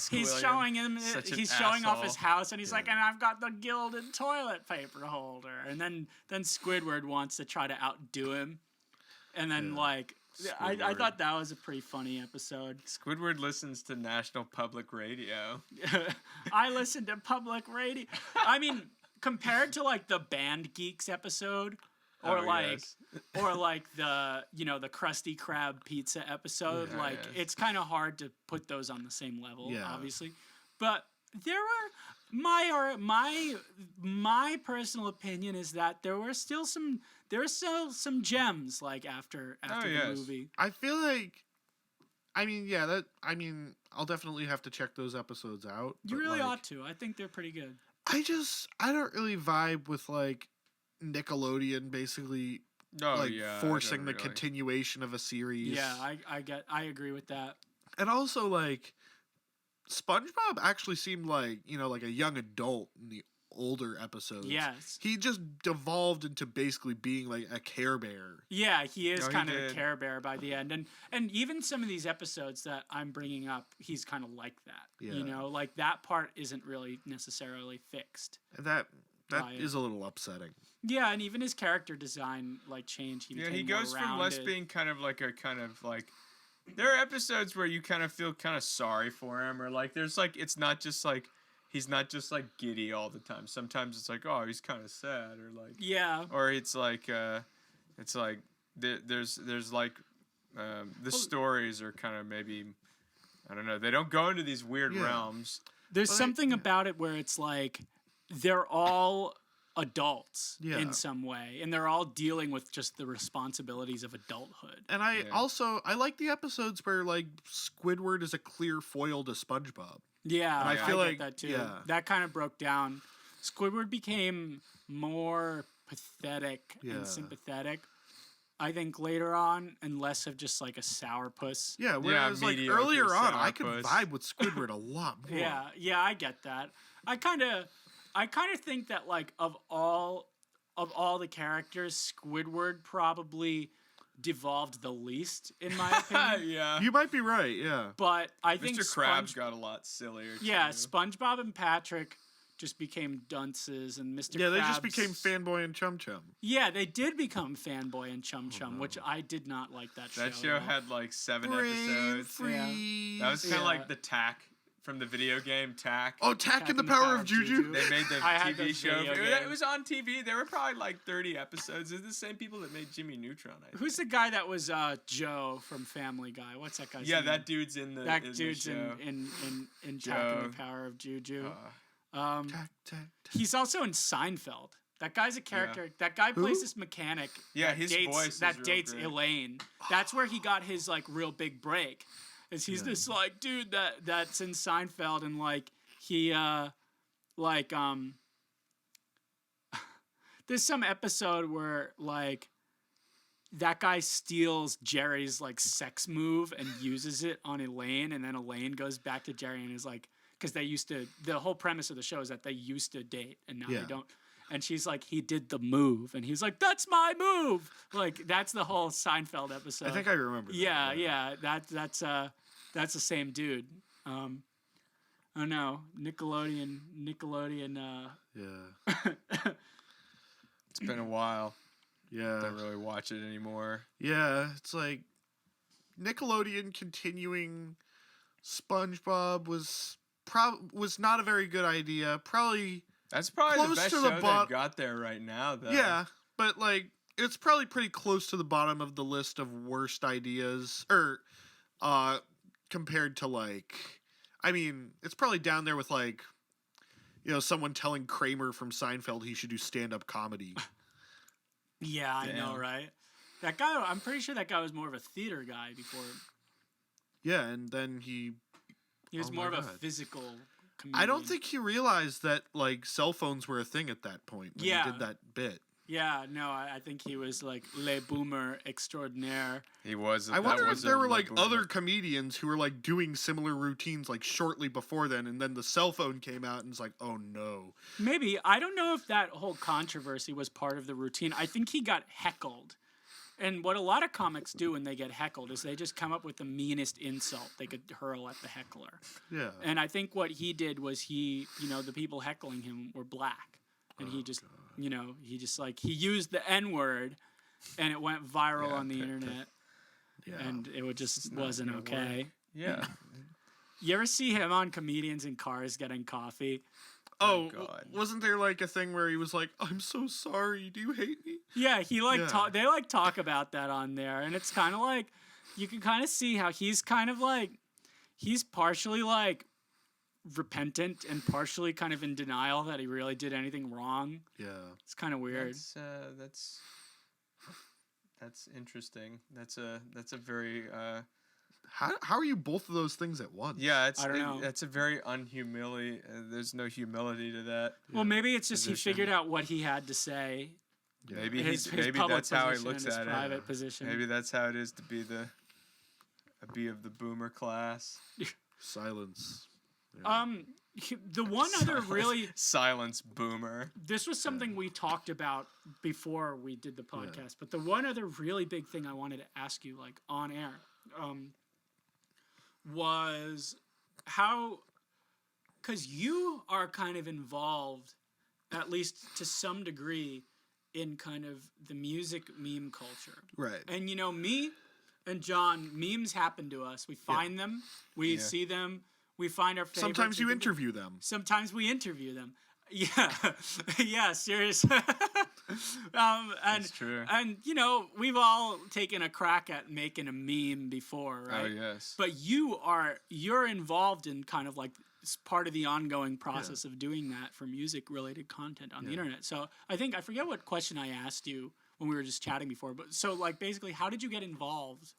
he's Squilliam. showing him Such an he's showing off asshole. his house, and he's like, "And I've got the gilded toilet paper holder." And then Squidward wants to try to outdo him. And then I Squidward. thought that was a pretty funny episode. Squidward listens to National Public Radio. I listened to public radio. I mean, compared to like the Band Geeks episode, or Oh, like yes. or like the the Krusty Krab pizza episode, Yeah, like yes. it's kind of hard to put those on the same level, Yeah. obviously. But there were my personal opinion is that there were still some gems like after the yes. movie. I feel like, I'll definitely have to check those episodes out. You but, really like, ought to. I think they're pretty good. I don't really vibe with like Nickelodeon basically forcing the continuation of a series. Yeah, I agree with that. And also like SpongeBob actually seemed like, like a young adult in the older episodes. Yes. He just devolved into basically being like a Care Bear. Yeah, he is No, he kind of a did. Care Bear by the end, and even some of these episodes that I'm bringing up, he's kind of like that. Yeah. Like that part isn't really necessarily fixed. And that Right. is a little upsetting. Yeah, and even his character design like changed. Yeah, he goes from less being kind of like there are episodes where you kind of feel kind of sorry for him, or like there's like it's not just like he's not just like giddy all the time. Sometimes it's like, oh, he's kind of sad, or like Yeah. or it's like there's like the stories are kind of maybe I don't know. They don't go into these weird realms. There's something about it where it's like they're all adults in some way, and they're all dealing with just the responsibilities of adulthood. And I like the episodes where like Squidward is a clear foil to SpongeBob. Yeah, I feel like get that too. yeah. That kind of broke down. Squidward became more pathetic and sympathetic, I think, later on, and less of just like a sourpuss. Yeah, whereas like earlier on, I could sourpuss. vibe with Squidward a lot more. Yeah, I get that. I kind of think that like of all the characters, Squidward probably devolved the least, in my opinion. Yeah. You might be right, yeah. But I think Mr. Krabs got a lot sillier. Yeah, too. SpongeBob and Patrick just became dunces, and Mr. Yeah, they just Krabs- became Fanboy and Chum Chum. Yeah, they did become Fanboy and Chum Chum, which I did not like that show. That show at all. had like 7 Brain episodes. freeze. That was kind of like the Tack from the video game Tack. Oh, Tack and the Power of Juju. They made the I had TV those show. video It games. was on TV. There were probably like 30 episodes. It's the same people that made Jimmy Neutron. I think. Who's the guy that was Joe from Family Guy? What's that guy's Yeah, name? that dude's in the That in dude's the show. in Joe. Tack and the Power of Juju. Tack, tack, tack. He's also in Seinfeld. That guy's a character. That guy plays this mechanic. Yeah, that his dates, voice is that real dates great. Elaine. That's where he got his like real big break. Is he's this like dude that's in Seinfeld, and like he there's some episode where like that guy steals Jerry's like sex move and uses it on Elaine, and then Elaine goes back to Jerry and is like, because they used to, the whole premise of the show is that they used to date and now they don't. And she's like, he did the move, and he's like, that's my move. Like that's the whole Seinfeld episode. I think I remember that. Yeah. That's the same dude. Oh no, Nickelodeon. Yeah. It's been a while. Yeah. I don't really watch it anymore. Yeah, it's like Nickelodeon continuing SpongeBob was not a very good idea. Probably That's probably close the best to show the they've got there right now, though. yeah, but like it's probably pretty close to the bottom of the list of worst ideas, or compared to like, I mean, it's probably down there with like, you know, someone telling Kramer from Seinfeld he should do stand-up comedy. Yeah, I know, right? That guy, I'm pretty sure that guy was more of a theater guy before. Yeah, and then he was Oh more my of a God. physical comedian. I don't think he realized that like cell phones were a thing at that point when he did that bit. Yeah, no, I think he was like le boomer extraordinaire. He was. I wonder if there were like other comedians who were like doing similar routines like shortly before then, and then the cell phone came out and it's like, oh no. Maybe. I don't know if that whole controversy was part of the routine. I think he got heckled. And what a lot of comics do when they get heckled is they just come up with the meanest insult they could hurl at the heckler. Yeah. And I think what he did was the people heckling him were black. And he just, he used the N-word and it went viral on the internet. Yeah. And it just wasn't okay. Yeah. You ever see him on Comedians in Cars getting coffee? Oh, God. wasn't there like a thing where he was like, I'm so sorry, do you hate me? Yeah, he they talk about that on there, and it's kind of like you can kind of see how he's kind of like he's partially like repentant and partially kind of in denial that he really did anything wrong. Yeah. It's kind of weird. That's interesting. That's a very How are you both of those things at once? yeah. I don't know. That's a very unhumility. There's no humility to that. Well, maybe it's just Position. he figured out what he had to say. Yeah. Maybe His maybe public that's how he position looks and his at it. private position. Maybe that's how it is to be of the boomer class. Silence. The one other really silence boomer. this was something we talked about before we did the podcast, but the one other really big thing I wanted to ask you, like on air, was how, because you are kind of involved, at least to some degree, in kind of the music meme culture. Right. And me, And John, memes happen to us. We find them, we see them, we find our favorites. Sometimes you interview them. Sometimes we interview them. Yeah, yeah, serious. And That's true. And you know, we've all taken a crack at making a meme before, right? Oh, yes. But you're involved in kind of like part of the ongoing process of doing that for music related content on the internet. So I forget what question I asked you when we were just chatting before, but so like basically, how did you get involved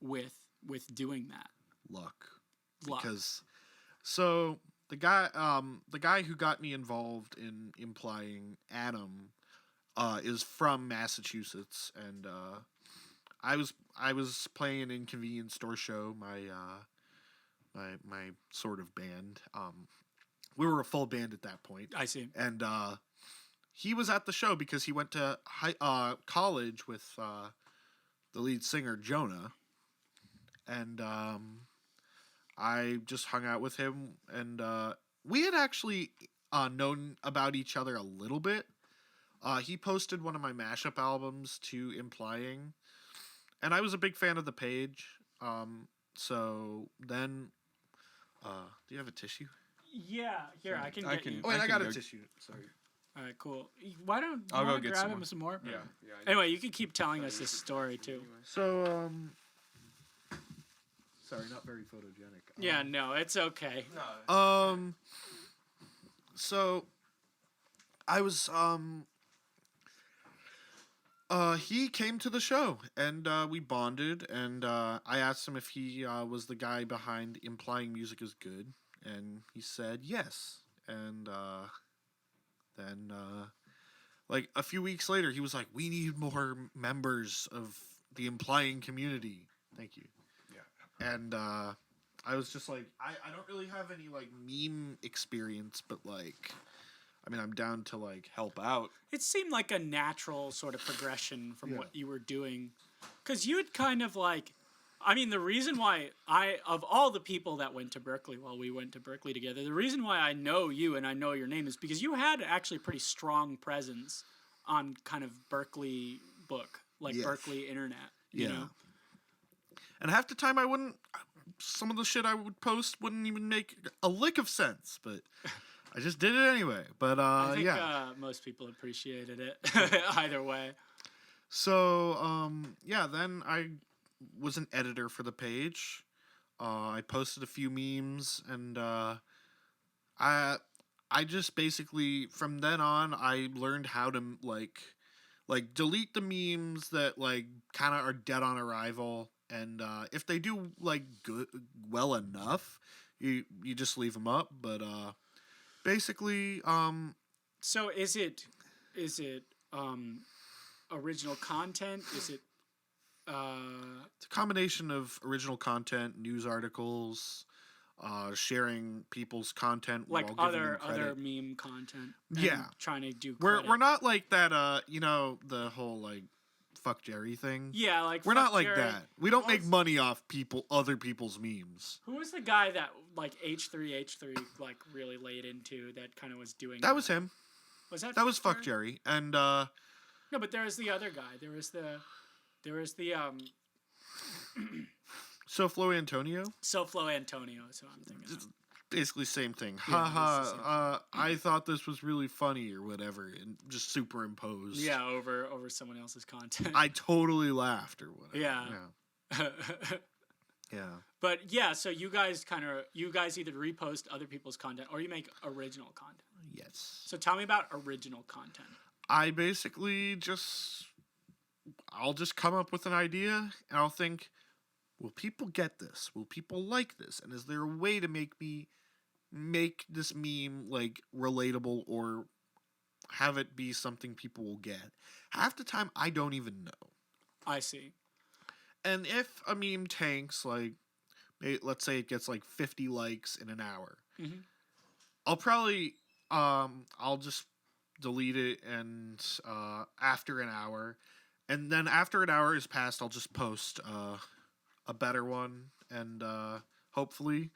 with doing that? Luck. Luck. Because so the guy who got me involved in implying Adam is from Massachusetts, and I was playing an inconvenience store show. My sort of band. We were a full band at that point. I see. And he was at the show because he went to college with the lead singer Jonah, and I just hung out with him, and we had actually known about each other a little bit. He posted one of my mashup albums to Implying, and I was a big fan of the page. So then, do you have a tissue? Yeah, here I can I get can- you. Oh, wait, I can got a go- tissue. Sorry. All right, cool. Why don't you I'll go wanna get grab some him more. some more? Yeah. Anyway, you can keep telling us this story too. So, sorry, not very photogenic. Yeah, no, it's okay. So I was he came to the show, and we bonded, and I asked him if he was the guy behind Implying Music is Good, and he said yes. And then like a few weeks later, he was like, "We need more members of the Implying community." Thank you. Yeah. And I was just like, I don't really have any like meme experience, but like, I mean, I'm down to like help out. It seemed like a natural sort of progression from what you were doing, because you had kind of like, I mean, the reason why of all the people that went to Berkeley while we went to Berkeley together, the reason why I know you and I know your name is because you had actually a pretty strong presence on kind of Berkeley book, like Yes. Berkeley internet, you know? And half the time some of the shit I would post wouldn't even make a lick of sense, but I just did it anyway. But I think yeah. most people appreciated it either way. So then I was an editor for the page. I posted a few memes, and I just basically from then on I learned how to like delete the memes that like kind of are dead on arrival, and if they do like well enough, you just leave them up. But basically, So is it original content? Is it it's a combination of original content, news articles, sharing people's content, like while giving them other credit. meme content? and Yeah. trying to do. We're Credit. not like that. The whole like fuck Jerry thing. Yeah, like We're fuck not like Jared. that. We don't make Was- money off other people's memes. Who was the guy that like H3 like really laid into that kind of was doing? That was him. Was that? That was fuck Jerry. And No, but there was the other guy. There was the SoFlo Antonio. SoFlo Antonio is what I'm thinking of. Basically same thing. Yeah, it's the same I thought this was really funny or whatever, and just superimposed. Yeah, over someone else's content. I totally laughed or whatever. Yeah. Yeah. But yeah, so you guys either repost other people's content or you make original content. Yes. So tell me about original content. I basically I'll just come up with an idea, and I'll think, will people get this? Will people like this? And is there a way to make this meme like relatable or have it be something people will get? Half the time, I don't even know. I see. And if a meme tanks, like, let's say it gets like 50 likes in an hour, I'll probably, I'll just delete it and after an hour. And then after an hour is passed, I'll just post a better one, and hopefully.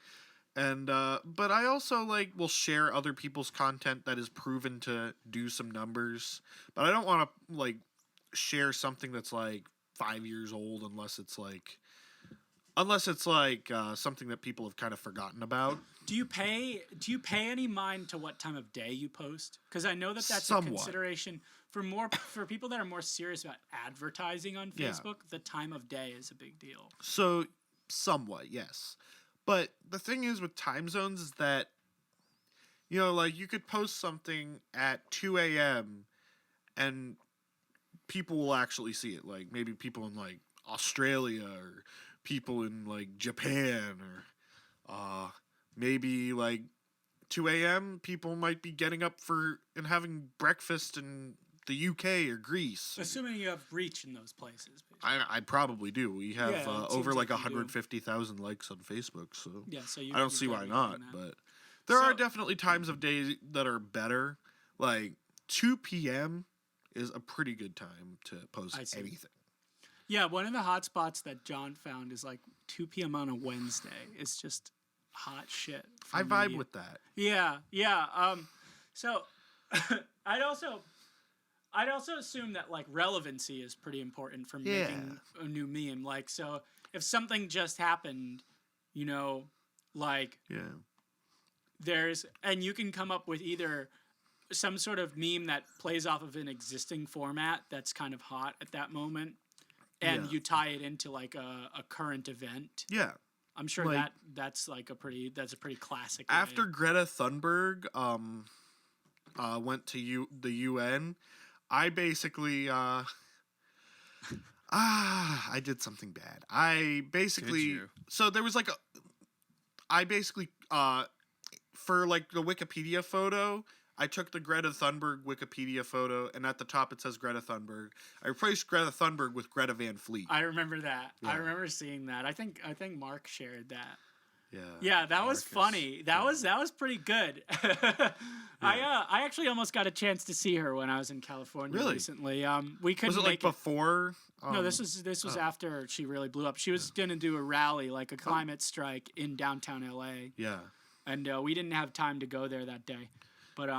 And but I also like will share other people's content that is proven to do some numbers. But I don't want to like share something that's like 5 years old unless it's like unless it's like something that people have kind of forgotten about. Do you pay any mind to what time of day you post? Because I know that's Somewhat. a consideration for people that are more serious about advertising on Yeah. Facebook. The time of day is a big deal. So, somewhat, yes. But the thing is with time zones is that, you know, like you could post something at 2 a.m. and people will actually see it. Like maybe people in like Australia or people in like Japan or maybe like 2 a.m. people might be getting up and having breakfast in the UK or Greece. Assuming you have reach in those places. I probably do. We have Yeah, it over seems like like you do. 150,000 likes on Facebook, so Yeah, so you. I don't you see why gotta be not. doing that. But there are So- definitely times of day that are better. Like 2 p.m. is a pretty good time to post I see. anything. Yeah, one of the hot spots that John found is like 2 p.m. on a Wednesday. It's just hot shit. for I vibe me. with that. Yeah. So I'd also assume that like relevancy is pretty important for making a new meme. Like, so if something just happened, you know, like Yeah. and you can come up with either some sort of meme that plays off of an existing format that's kind of hot at that moment, and Yeah. you tie it into like a current event. Yeah. I'm sure Like- that's a pretty classic way. After Greta Thunberg went to the UN, I basically I did something bad. I basically you? so there was like I basically for like the Wikipedia photo, I took the Greta Thunberg Wikipedia photo, and at the top it says Greta Thunberg. I replaced Greta Thunberg with Greta Van Fleet. I remember that. I Yeah. remember seeing that. I think Mark shared that. Yeah. Yeah, that was Marcus. funny. That was pretty good. I actually almost got a chance to see her when I was in California Really? recently. We couldn't Was it like make before? No, this was after she really blew up. She was gonna do a rally, like a climate strike in downtown LA, Yeah. and we didn't have time to go there that day. But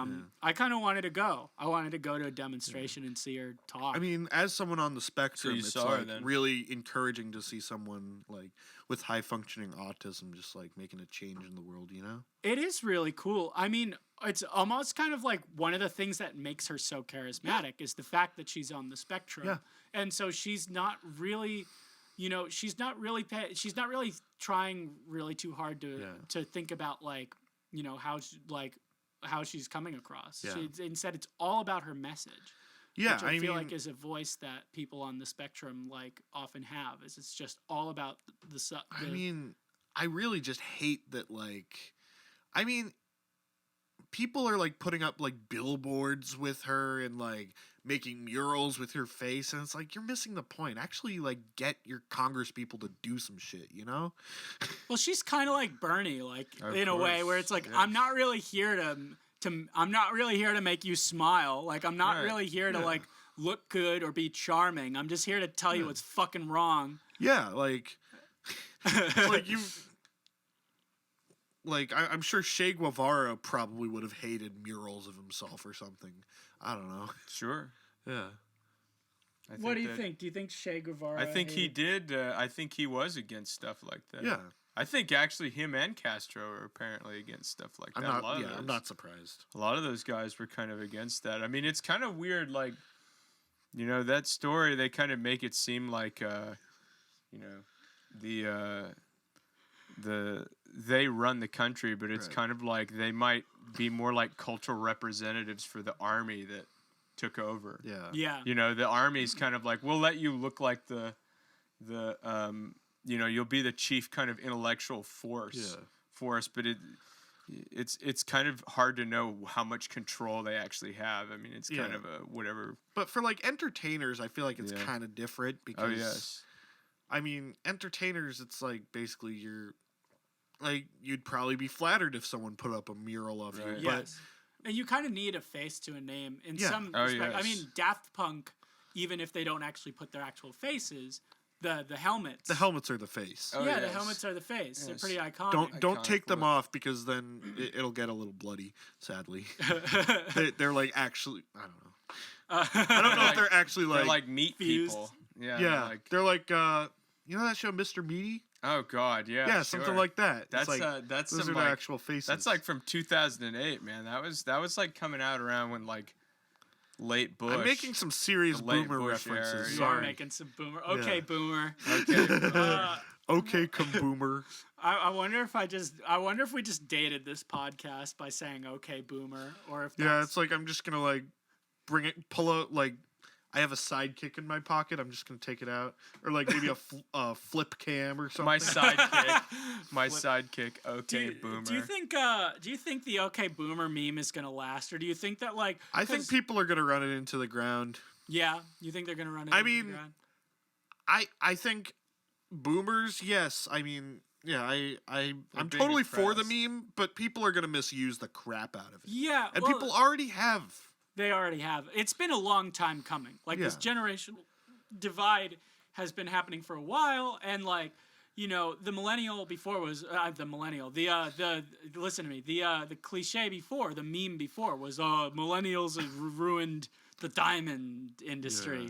I kind of wanted to go. I wanted to go to a demonstration and see her talk. I mean, as someone on the spectrum, you it's saw her like then? really encouraging to see someone like with high functioning autism just like making a change in the world, you know? It is really cool. I mean, it's almost kind of like one of the things that makes her so charismatic is the fact that she's on the spectrum. Yeah. And so she's not really, she's not really trying really too hard to think about like, how she's coming across. Yeah. Instead, it's all about her message. Yeah, Which I feel mean, like is a voice that people on the spectrum like often have. Is it's just all about the I mean, I really just hate that. Like, I mean, people are like putting up like billboards with her and like making murals with her face, and it's like you're missing the point. Actually, like get your Congress people to do some shit, you know? Well, she's kind of like Bernie, like Of in a way course, where it's like yes. I'm not really here to make you smile. Like I'm not Right. really here to Yeah. like look good or be charming. I'm just here to tell you what's fucking wrong. Yeah, like, like you. Like I'm sure Che Guevara probably would have hated murals of himself or something. I don't know. Sure. Yeah. I What do you that- think? Do you think Che Guevara? I think he hated- did. I think he was against stuff like that. Yeah. I think actually him and Castro are apparently against stuff like that. I'm not surprised. A lot of those guys were kind of against that. I mean, it's kind of weird, like, that story, they kind of make it seem like, they run the country, but it's Right. kind of like they might be more like cultural representatives for the army that took over. Yeah. Yeah. The army's kind of like, we'll let you look like you'll be the chief kind of intellectual force for us, but it's kind of hard to know how much control they actually have. I mean, it's kind Yeah. of a whatever. But for like entertainers, I feel like it's Yeah. kind of different because Oh yes, I mean, entertainers, it's like basically you'd probably be flattered if someone put up a mural of you. Right. But Yes. And you kind of need a face to a name in Yeah. some Oh, respect. I yes. mean, Daft Punk, even if they don't actually put their actual faces, the helmets. the helmets are the face. Oh, yeah, the yes. helmets are the face. They're Yes. pretry iconic. Don't Iconic take them look. off because then it'll get a little bloody. Sadly, they're like actually. I don't know. I don't know if they're actually they're like. like meat fused. people. Yeah, Yeah, like, they're like. You know that show, Mr. Meaty? Oh God, yeah. Yeah, sure. something like that. That's It's like, that's those some are the like actual faces. that's like from 2008, man. That was like coming out around when like late Bush. I'm making some serious the late boomer Bush era, references. yeah. You're Sorry. making some boomer. Okay, Yeah. boomer. Okay. Okay, come boomer. I wonder if we just dated this podcast by saying okay, boomer, or if Yeah, that's, it's like I'm just gonna like pull out like I have a sidekick in my pocket. I'm just gonna take it out, or like maybe a flip cam or something. my sidekick. Okay, boomer. Do you think the okay boomer meme is gonna last, or do you think that like I think 'cause- people are gonna run it into the ground. yeah, you think they're gonna run it? I into the mean, ground? I think boomers. Yes, I mean, yeah, I'm being totally for the oppressed. meme, but people are gonna misuse the crap out of it. Yeah, And well, people already have. they already have. It's been a long time coming. Like this Yeah. generational divide has been happening for a while, and like the millennial before was the millennial. The listen to me. The cliche before, the meme before was millennials have ruined the diamond industry.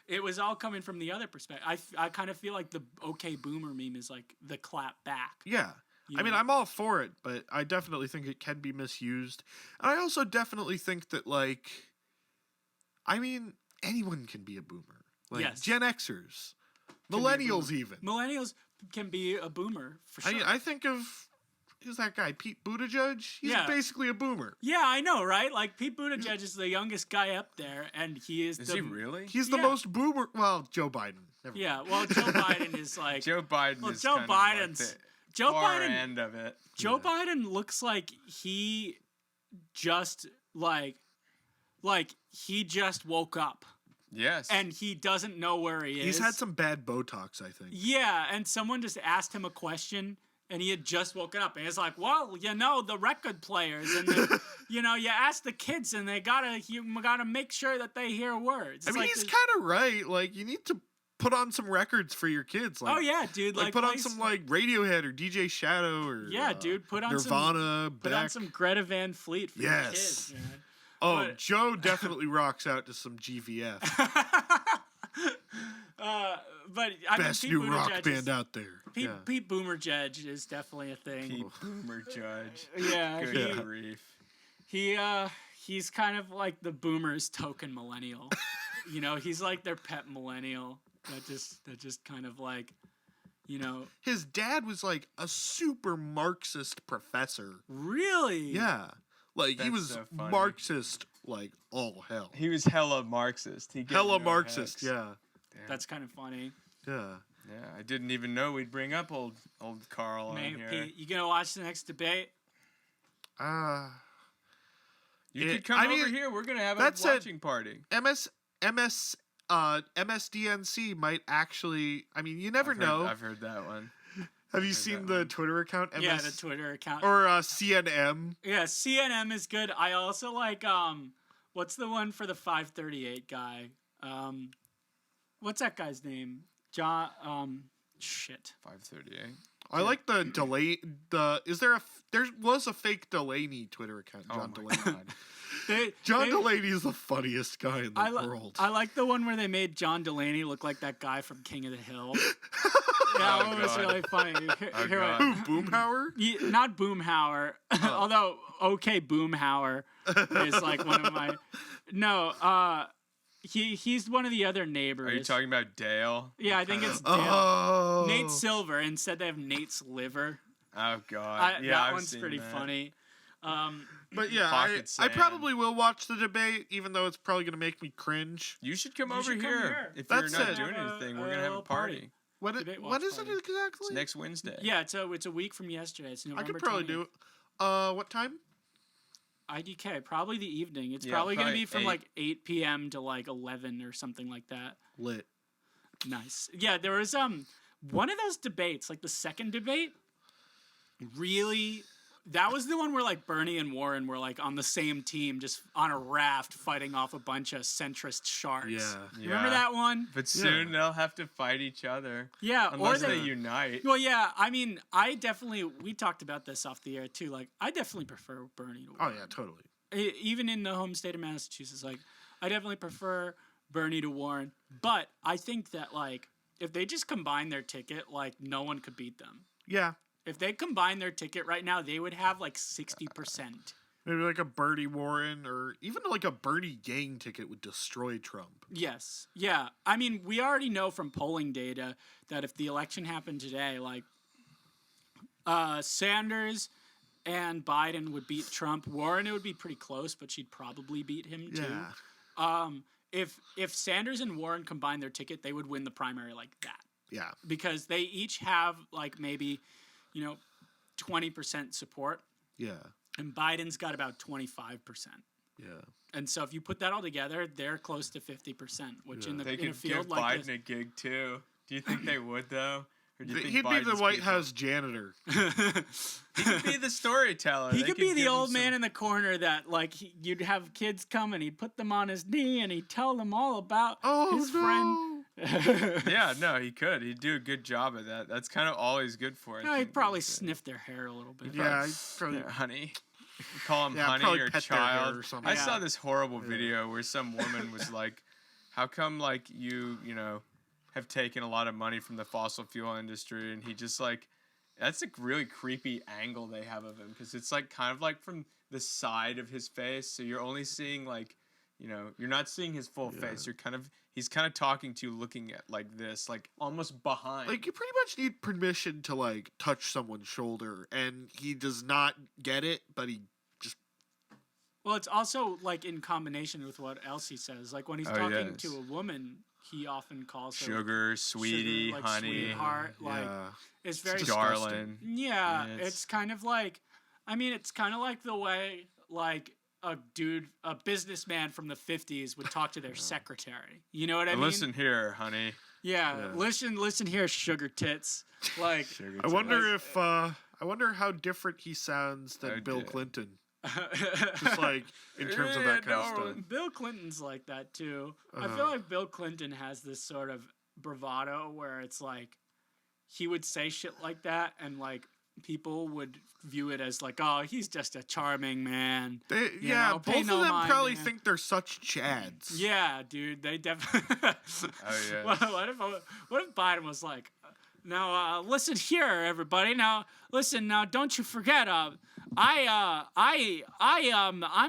It was all coming from the other perspective. I kind of feel like the okay boomer meme is like the clap back. Yeah. I mean, know? I'm all for it, but I definitely think it can be misused. And I also definitely think that, like, I mean, anyone can be a boomer. Like, Yes. Gen Xers, be a millennials boomer. even. Millennials can be a boomer for sure. I think of, who's that guy, Pete Buttigieg? He's Yeah. basically a boomer. Yeah, I know, right? Like Pete Buttigieg is the youngest guy up there, and he is. Is the, he really? He's the Yeah. most boomer. Well, Joe Biden. Never mind. Yeah, well, Joe Biden is like Joe Biden Well, is Joe kind of like Biden's- the Joe far Biden. end of it. Joe Biden looks like he just he just woke up Yes. and he doesn't know where he is. He's had some bad Botox, I think. Yeah, and someone just asked him a question. And he had just woken up, and he's like, "Well, the record players, and you ask the kids, and you gotta make sure that they hear words." I It's mean, like he's this- kind of right. Like, you need to put on some records for your kids. Like, Oh yeah, dude! like, Like put on play some like Radiohead or DJ Shadow or Yeah, dude, put on Nirvana. put on Beck. some Greta Van Fleet for your Yes. kids, man. Oh, but- Joe definitely rocks out to some GVF. But I Best mean, new Pete rock Buttigieg band is, out there. Pete, Yeah. Pete Boomerjudge is definitely a thing. Pete Boomer Judge. Yeah, Good grief. he's kind of like the boomers' token millennial. He's like their pet millennial. That just kind of like, His dad was like a super Marxist professor. really. Yeah. Like, he That's was so funny. Marxist, like, all hell. He was hella Marxist. He gave Hella no Marxist, hex. yeah. Damn. That's kind of funny. Yeah. Yeah, I didn't even know we'd bring up old Carl on Man, here. Pete, you gonna watch the next debate? You Yeah, could come I over mean, here. We're gonna have a that said- watching party. MSDNC might actually, I mean, you never I've know. I've heard that one. Have you heard seen that the one. Twitter account? Yeah, the Twitter account. Or CNM? Yeah, CNM is good. I also like what's the one for the 538 guy? What's that guy's name? John shit. 538. I like the delay. There was a fake Delaney Twitter account. Oh John my Delaney. They, John they- Delaney is the funniest guy in the world. I like the one where they made John Delaney look like that guy from King of the Hill. Oh, That one was God. really funny. Here, Oh, here God. Who? Boomhauer? not Boomhauer, although okay Boomhauer is like one of my. No, he's one of the other neighbors. Are you talking about Dale? Yeah, I think it's Dale. Oh, Nate Silver. Instead, they have Nate's liver. Oh God. Yeah, that I've one's seen pretty that. funny. But yeah, Pocket I Sam. probably will watch the debate, even though it's probably going to make me cringe. You should come You over should come here. here. If That's you're not it. doing Have a- anything, a we're gonna have a little party. party. Debate watch What is it party. exactly? It's next Wednesday. Yeah, it's a week from yesterday. It's I November. could probably 20th. do it. What time? IDK, probably the evening. It's Yeah, probably going to probably be from 8. like 8 p.m. to like 11 or something like that. Lit. Nice. Yeah, there was one of those debates, like the second debate, really. That was the one where like Bernie and Warren were like on the same team, just on a raft fighting off a bunch of centrist sharks. Yeah. You remember that one? But soon they'll have to fight each other. Yeah, Unless or they unite. Well, yeah. I mean, we talked about this off the air too. Like, I definitely prefer Bernie to Oh Warren. yeah, totally. Even in the home state of Massachusetts, like, I definitely prefer Bernie to Warren. But I think that like if they just combine their ticket, like no one could beat them. Yeah. If they combine their ticket right now, they would have like 60%. Maybe like a Bernie Warren or even like a Bernie Yang ticket would destroy Trump. Yes. Yeah. I mean, we already know from polling data that if the election happened today, like Sanders and Biden would beat Trump. Warren, it would be pretty close, but she'd probably beat him too. Yeah. If Sanders and Warren combined their ticket, they would win the primary like that. Yeah. Because they each have like maybe, 20% support. Yeah. And Biden's got about 25%. Yeah. And so if you put that all together, they're close to 50%, which in they a could field give like Biden this, a gig too. Do you think they would though? Or do you think He'd be the Biden's White people- House janitor. He could be the storyteller. he They could be the give him old man some- in the corner that like you'd have kids come and he'd put them on his knee and he'd tell them all about his friend. Yeah, no, he could. He'd do a good job of that. That's kind of all he's good for. I No, he'd think, probably is, sniff their hair a little bit. Yeah. He'd probably, yeah, honey. Call him Yeah, honey probably or pet their hair child. or something. I saw Yeah. this horrible video where some woman was like, "How come like you have taken a lot of money from the fossil fuel industry?" And he just like, that's a really creepy angle they have of him because it's like kind of like from the side of his face, so you're only seeing like, you're not seeing his full face. He's kind of talking to you, looking at like this, like almost behind. Like, you pretty much need permission to, like, touch someone's shoulder, and he does not get it, but he just... Well, it's also like in combination with what else he says. Like when he's talking to a woman, he often calls her sugar, sweetie, like, honey, sweetheart. Like Yeah. it's very disgusting. darling. Yeah, Yeah, it's kind of like, it's kind of like the way like a businessman from the 50s would talk to their secretary. You know what I mean? Listen here, honey. Yeah, Yeah. listen here, sugar tits. Like, Sugar I wonder if... I wonder how different he sounds than Oh, Bill dear. Clinton. Just, like, in terms of that kind of stuff. Bill Clinton's like that too. I feel like Bill Clinton has this sort of bravado where it's like he would say shit like that and like people would view it as like, oh, he's just a charming man. Yeah, pay both no of them mind, probably man. think they're such chads. Yeah, dude, they definitely. Oh yeah. What if Biden was like, now listen here, everybody. Now listen. Now don't you forget. I'm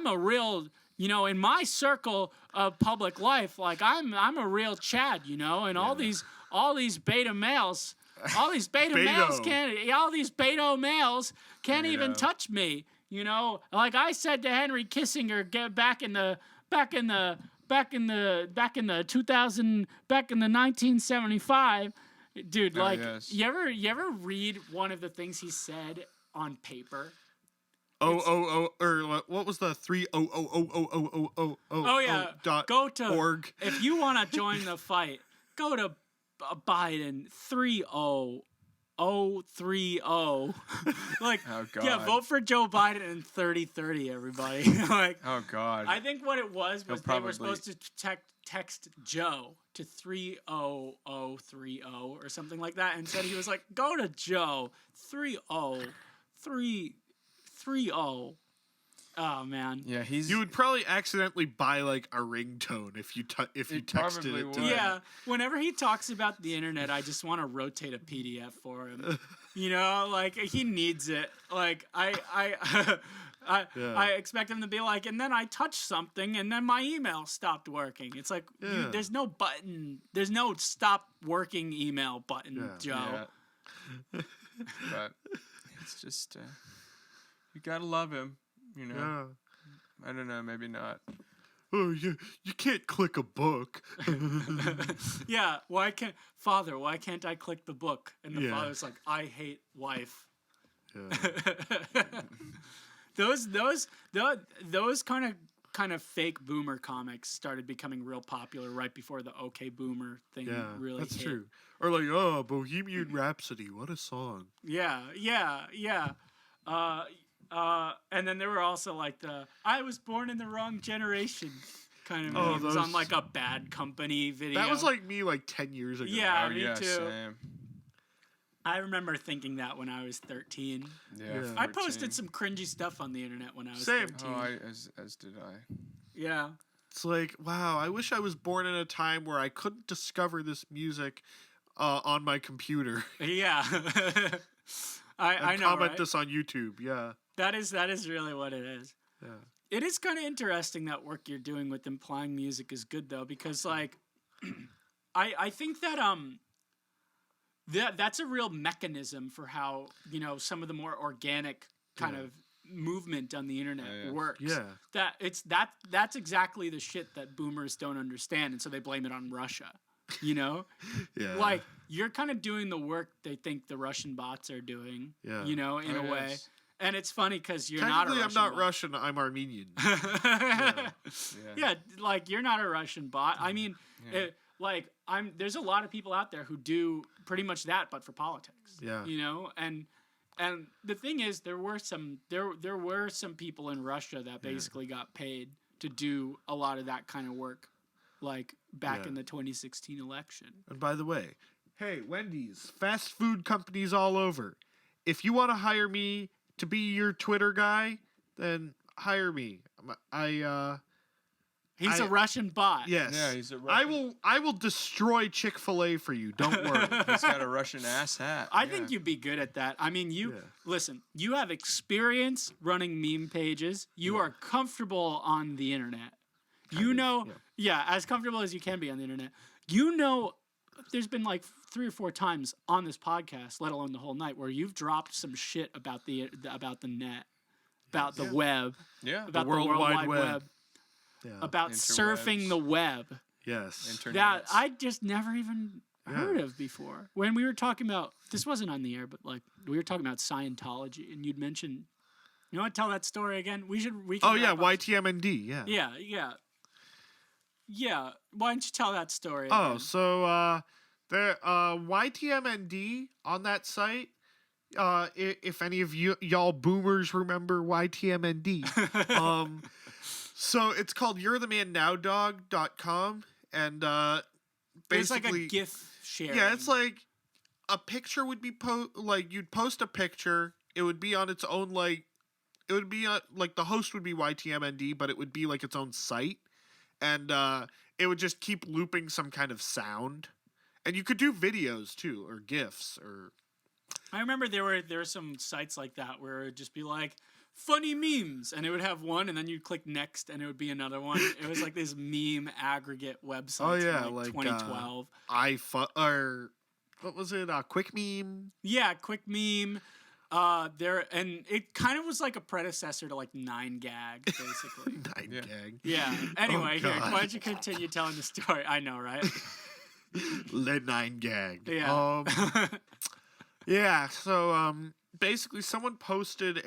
a real. In my circle of public life, like I'm a real Chad. And all these beta males. All these beta males can't even touch me. Like I said to Henry Kissinger, get back in the 1975, dude. Like yes. you ever read one of the things he said on paper? Or what was the 3000000? Oh yeah, go to org. If you want to join the fight, go to Biden 30030. Like, Oh, God. yeah, vote for Joe Biden in 3030, everybody. Like, Oh God. I think what it was He'll they probably- were supposed to text Joe to 30030 or something like that, and said he was like, go to Joe 30330. Oh man. yeah, he's. You would probably accidentally buy like a ringtone if you texted probably it to would. them. Yeah, whenever he talks about the internet, I just want to rotate a PDF for him. Like he needs it. Like I expect him to be like, and then I touched something, and then my email stopped working. It's like Yeah. there's no button, there's no stop working email button, Yeah. Joe. Yeah. But it's just you gotta love him. Yeah. I don't know, maybe not. Oh, you can't click a book. Yeah, why can't I click the book? And the Yeah. father's like, I hate wife. Yeah. Those kind of fake boomer comics started becoming real popular right before the OK Boomer thing Yeah, really that's hit. true. Or like, oh, Bohemian Rhapsody, what a song. Yeah. And then there were also like the I was born in the wrong generation kind of Oh, memes on those- like a Bad Company video. That was like me like 10 years ago. Yeah. Oh me yeah, too. same. I remember thinking that when I was 13. Yeah. Yeah. I 14. posted some cringy stuff on the internet when I was Same. 13. Oh, as did I. Yeah. It's like, wow, I wish I was born in a time where I couldn't discover this music on my computer. Yeah. I know, Comment right? this on YouTube. Yeah. That is really what it is. Yeah. It is kind of interesting that work you're doing with implying music is good though, because like, I think that that's a real mechanism for how some of the more organic kind of movement on the internet works. Yeah. That's exactly the shit that boomers don't understand, and so they blame it on Russia. Yeah. Like you're kind of doing the work they think the Russian bots are doing. Yeah. In a way. Yes. And it's funny because you're not a Technically, Russian I'm not bot. Russian. I'm Armenian. Yeah, like you're not a Russian bot. I mean, there's a lot of people out there who do pretty much that, but for politics. Yeah. And the thing is, there were some people in Russia that basically got paid to do a lot of that kind of work, like back in the 2016 election. And by the way, hey, Wendy's, fast food companies all over. If you want to hire me to be your Twitter guy, then hire me. He's a Russian bot. Yes. Yeah, he's a Russian. I will destroy Chick-fil-A for you. Don't worry. He's got a Russian ass hat. I think you'd be good at that. I mean, listen, you have experience running meme pages. You are comfortable on the internet. As comfortable as you can be on the internet. There's been like 3 or 4 times on this podcast, let alone the whole night, where you've dropped some shit about the net, about the web, about the World Wide Web. Yeah. About surfing the web. Yes. That I just never even heard of before. When we were talking about, this wasn't on the air, but like we were talking about Scientology, and you'd mentioned, you want to tell that story again? We can YTMND. Yeah. Yeah. Why don't you tell that story? Oh, so the YTMND on that site. If any of y'all boomers remember YTMND, so it's called you'rethemanNowDog.com, and basically it's like a GIF sharing. Yeah, it's like a picture would be you'd post a picture. It would be on its own like the host would be YTMND, but it would be like its own site, and it would just keep looping some kind of sound, and you could do videos too or GIFs or. I remember there were some sites like that where it would just be like funny memes, and it would have one, and then you'd click next, and it would be another one. It was like this meme aggregate website. Oh yeah, from like 2012. Or what was it? Quick Meme. Yeah, Quick Meme. And it kind of was like a predecessor to like 9gag, basically. 9gag. Yeah. Anyway, Oh, here, God. why don't you continue telling the story? I know, right? Let 9gag. Yeah. Yeah. So basically, someone posted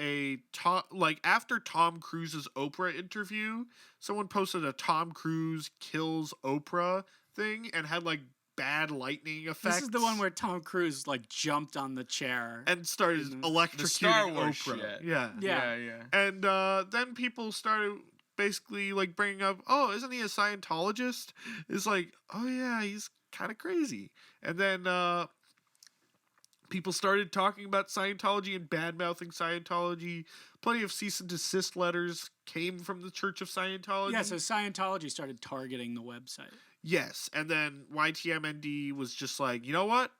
after Tom Cruise's Oprah interview, someone posted a Tom Cruise kills Oprah thing and had like bad lightning effects. This is the one where Tom Cruise like jumped on the chair and started electrocuting The Star Wars Oprah. shit. Yeah. And then people started basically like bringing up, oh, isn't he a Scientologist? It's like, oh yeah, he's kind of crazy. And then people started talking about Scientology and bad-mouthing Scientology. Plenty of cease and desist letters came from the Church of Scientology. Yeah, so Scientology started targeting the website. Yes, and then YTMND was just like, you know what?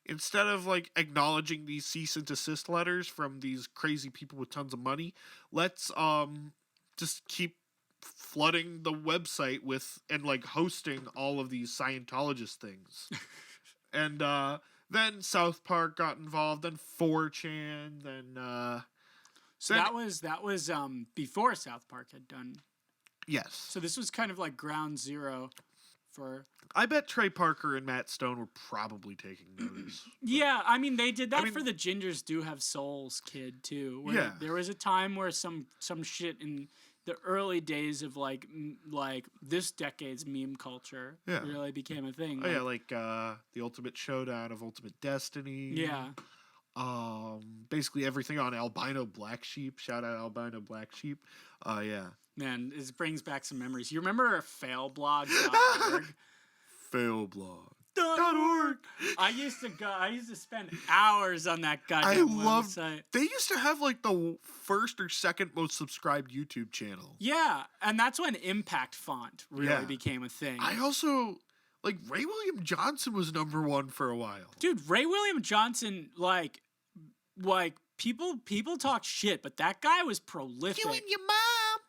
Instead of like acknowledging these cease and desist letters from these crazy people with tons of money, let's just keep flooding the website with and like hosting all of these Scientologist things. And then South Park got involved, then 4chan, then So that was before South Park had done. Yes. So this was kind of like ground zero for. I bet Trey Parker and Matt Stone were probably taking notice. Yeah, I mean they did that for the Gingers Do Have Souls kid too. Where there was a time where some shit in the early days of like this decade's meme culture really became a thing. Oh yeah, like the Ultimate Showdown of Ultimate Destiny. Yeah. Basically everything on Albino Black Sheep. Shout out Albino Black Sheep. Yeah. Man, it brings back some memories. You remember failblog.org? Failblog.org. I used to spend hours on that goddamn website. They used to have like the first or second most subscribed YouTube channel. Yeah, and that's when Impact Font really became a thing. I also Like Ray William Johnson was number one for a while. Dude, Ray William Johnson, like people talk shit, but that guy was prolific. You and your mom.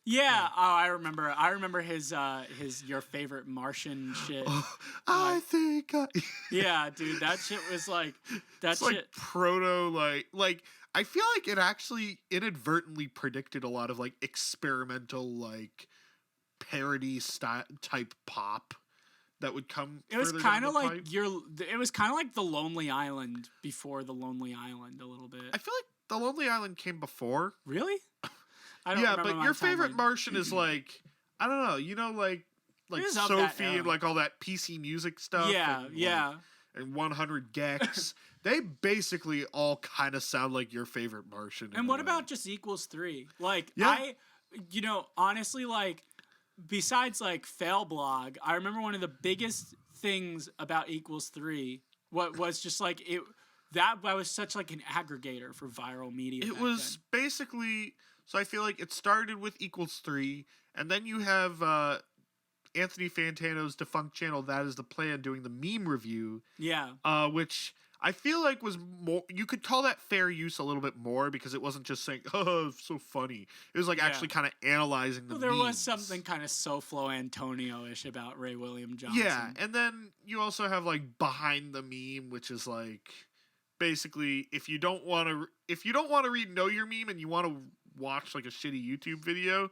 Yeah. Oh, I remember his your favorite Martian shit. I think. Yeah, dude, that shit was like that It's shit. like proto like I feel like it actually inadvertently predicted a lot of like experimental like parody type pop that would come. It was kind of like it was kind of like The Lonely Island before The Lonely Island a little bit. I feel like The Lonely Island came before. Really? I don't Yeah, remember but my your favorite timeline. Martian is like I don't know, like It was of that Sophie and era. like all that PC music stuff. Yeah, and, yeah. like, and 100 gex. They basically all kind of sound like your favorite Martian. And what about just equals 3? Like Yeah. honestly, like besides like fail blog, I remember one of the biggest things about equals 3 what was just like it that was such like an aggregator for viral media. It back was then. basically so I feel like it started with equals 3, and then you have Anthony Fantano's defunct channel That Is the Plan doing the meme review, Yeah. which I feel like was more. You could call that fair use a little bit more because it wasn't just saying "oh, so funny." It was like Yeah. actually kind of analyzing the. Well, there was memes. something kind of SoFlo Antonio-ish about Ray William Johnson. Yeah, and then you also have like behind the meme, which is like basically if you don't want to read Know Your Meme and you want to watch like a shitty YouTube video,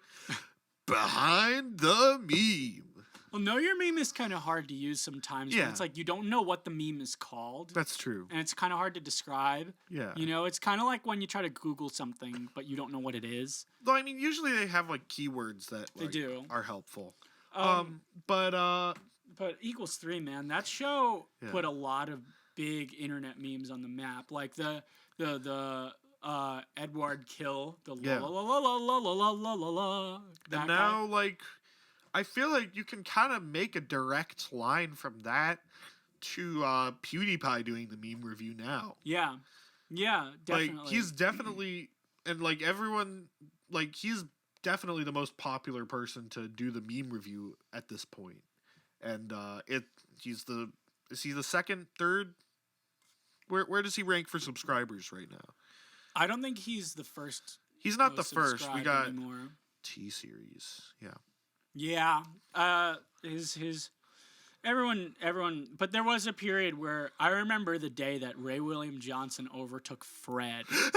behind the meme. Well, Know Your Meme is kind of hard to use sometimes. Yeah. But it's like you don't know what the meme is called. That's true. And it's kind of hard to describe. Yeah. You know, it's kind of like when you try to Google something, but you don't know what it is. Though I mean, usually they have like keywords that They like, do. are helpful. But equals 3, man, that show Yeah. put a lot of big internet memes on the map. Like the Edward Kill, the Yeah. la la la la la la la la la. That And guy. now, like, I feel like you can kind of make a direct line from that to PewDiePie doing the meme review now. Yeah. Yeah, definitely. Like, he's definitely, and like everyone, like, he's definitely the most popular person to do the meme review at this point. And is he the second, third? Where does he rank for subscribers right now? I don't think he's the first. He's not the most first. We subscribed got anymore. T-Series. Yeah. Yeah. His everyone, but there was a period where I remember the day that Ray William Johnson overtook Fred as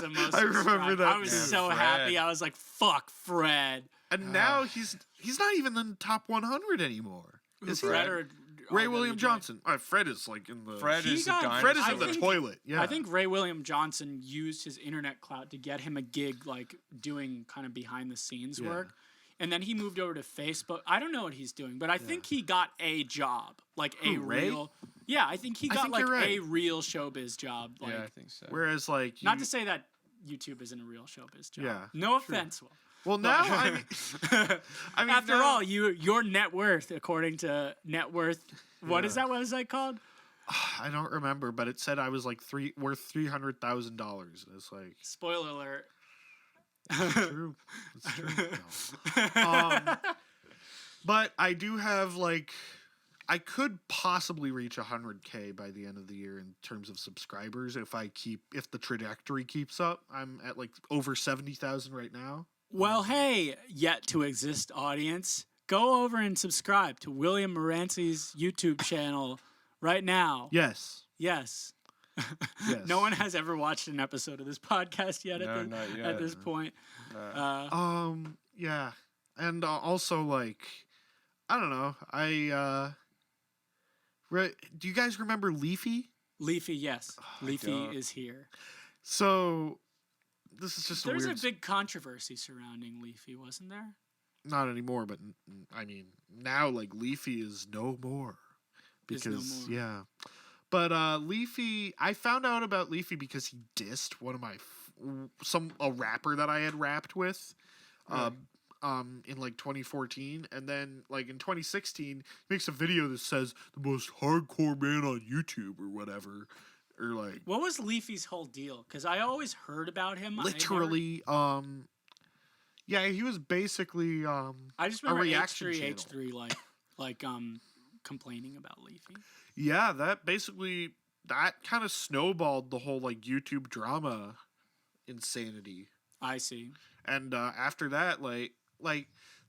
the most I remember subscribed. that. I was Yeah, so Fred. happy. I was like, "Fuck Fred." And now he's not even in the top 100 anymore. Is he? Fred or Ray William Johnson. Fred is like in the Fred He is got- a dinosaur. Fred is I in the think- toilet. Yeah. I think Ray William Johnson used his internet clout to get him a gig, like doing kind of behind the scenes Yeah. work. And then he moved over to Facebook. I don't know what he's doing, but I think he got a job, like a Who, Ray? real. Yeah, I think he I got think like you're right. a real showbiz job. Like, Yeah, I think so. Whereas like not to say that YouTube isn't a real showbiz job. Yeah, No offense, Will. well now I mean, I mean After now- all, your net worth, according to Net Worth, what is that website called? I don't remember, but it said I was like worth $300,000. It's like Spoiler alert. true. It's true. No. But I do have like I could possibly reach 100K by the end of the year in terms of subscribers if the trajectory keeps up. I'm at like over 70,000 right now. Well, hey, yet to exist audience, go over and subscribe to William Maranci-Under's YouTube channel right now. Yes. Yes. Yes. No one has ever watched an episode of this podcast yet, No, not at yet. this point. Yeah. And also like I don't know. Do you guys remember Leafy? Leafy, yes. Leafy don't. is here. So this is just There's a weird a big controversy surrounding Leafy, wasn't there? not anymore, but I mean now like Leafy is no more Is no because more. yeah. But Leafy, I found out about Leafy because he dissed one of my a rapper that I had rapped with, in like 2014, and then like in 2016 he makes a video that says the most hardcore man on YouTube or whatever, or like What was Leafy's whole deal? Because I always heard about him. I never- literally, yeah, he was basically I just a remember reaction H3, channel. H3, like complaining about Leafy. Yeah, that kind of snowballed the whole like YouTube drama insanity. I see. And after that, like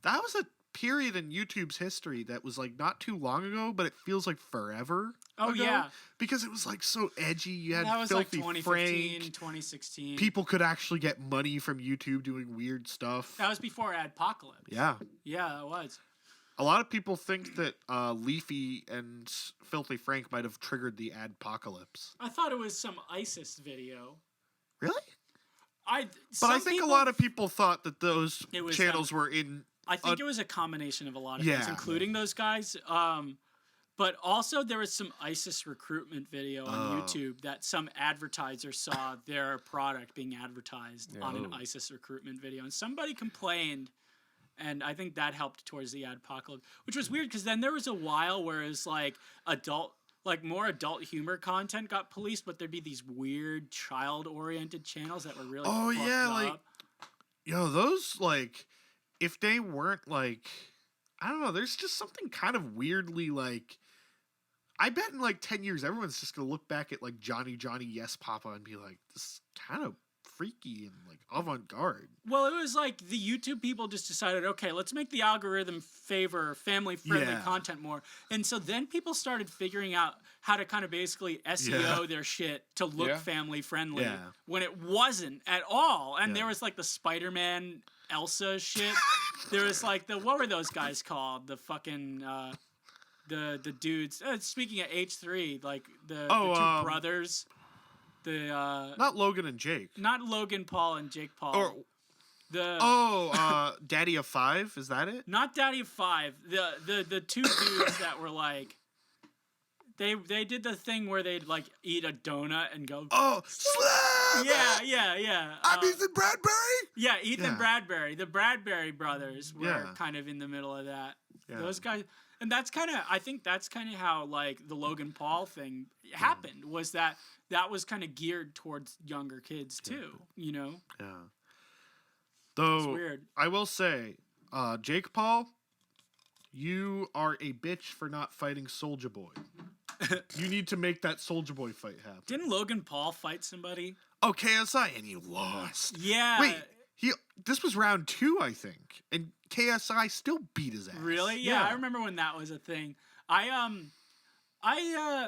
that was a period in YouTube's history that was like not too long ago, but it feels like forever. Oh ago, yeah, because it was like so edgy. You had that was like Filthy 2015, Frank. 2016. People could actually get money from YouTube doing weird stuff. That was before Adpocalypse. Yeah. Yeah, that was. A lot of people think that Leafy and Filthy Frank might have triggered the Adpocalypse. I thought it was some ISIS video. Really? But I think a lot of people thought that those channels were in. I think it was a combination of a lot of things, Yeah. including those guys. But also there was some ISIS recruitment video on YouTube that some advertiser saw their product being advertised on an ISIS recruitment video, and somebody complained, and I think that helped towards the Adpocalypse, which was weird because then there was a while where it was like more adult humor content got policed, but there'd be these weird child-oriented channels that were really fucked up. Those like, if they weren't like, I don't know, there's just something kind of weirdly like, I bet in like 10 years everyone's just gonna look back at like Johnny Yes Papa and be like, this is kind of freaky and like avant-garde. Well, it was like the YouTube people just decided, okay, let's make the algorithm favor family-friendly content more. And so then people started figuring out how to kind of basically SEO their shit to look family-friendly when it wasn't at all. And there was like the Spider-Man Elsa shit. There was like what were those guys called? The fucking the dudes. Speaking of H3, like the two brothers. Not Logan and Jake. Not Logan Paul and Jake Paul. Or Daddy of Five, is that it? Not Daddy of Five. The two dudes that were like they did the thing where they'd like eat a donut and go Slam! Yeah. I'm Ethan Bradbury? Yeah, Ethan Bradbury. The Bradbury brothers were kind of in the middle of that. Yeah. Those guys, and I think that's kind of how like the Logan Paul thing happened, was that was kind of geared towards younger kids too, you know? Yeah. Though, it's weird. I will say, Jake Paul, you are a bitch for not fighting Soulja Boy. You need to make that Soulja Boy fight happen. Didn't Logan Paul fight somebody? Oh, KSI, and he lost. Yeah. Wait, this was round 2, I think, and KSI still beat his ass. Really? Yeah, I remember when that was a thing. I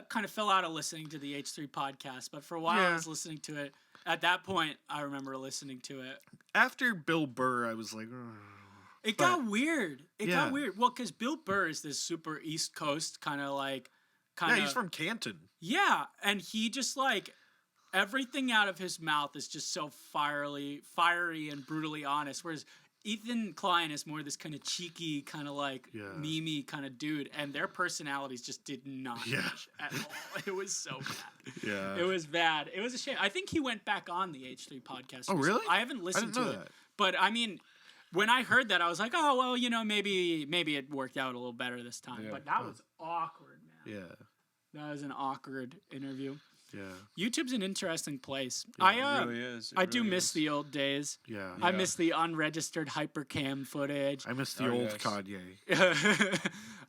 kind of fell out of listening to the H3 podcast, but for a while I was listening to it. At that point, I remember listening to it. After Bill Burr, I was like, it got weird. It got weird. Well, because Bill Burr is this super East Coast kind of like, he's from Canton. Yeah, and he just like, everything out of his mouth is just so fiery and brutally honest, whereas Ethan Klein is more this kind of cheeky, kind of like memey kind of dude, and their personalities just did not match at all. It was so bad. Yeah. It was bad. It was a shame. I think he went back on the H3 podcast. Oh, really? I haven't listened to it. That. But I mean, when I heard that, I was like, oh, well, you know, maybe it worked out a little better this time. Yeah. But that was awkward, man. Yeah. That was an awkward interview. Yeah. YouTube's an interesting place. Yeah, it really is. I do miss the old days. Yeah. I miss the unregistered hypercam footage. I miss the old Kanye.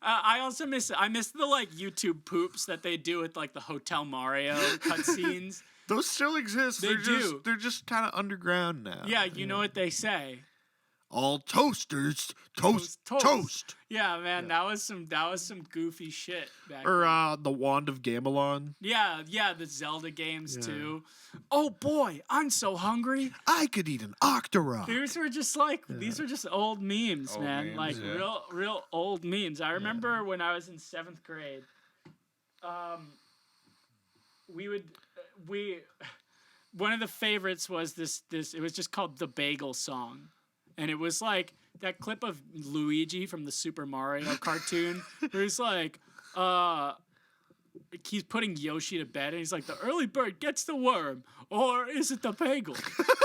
I also miss the like YouTube poops that they do with like the Hotel Mario cutscenes. Those still exist. They're just kind of underground now. Yeah, you know what they say. All toasters toast. Yeah, man, that was some goofy shit back or then. The Wand of Gamelon. Yeah, the Zelda games too. Oh boy, I'm so hungry. I could eat an Octorok. These were just old memes, man. Like real old memes. I remember when I was in 7th grade. One of the favorites was this it was just called the Bagel Song. And it was like that clip of Luigi from the Super Mario cartoon where he's like, he's putting Yoshi to bed and he's like, the early bird gets the worm, or is it the bagel?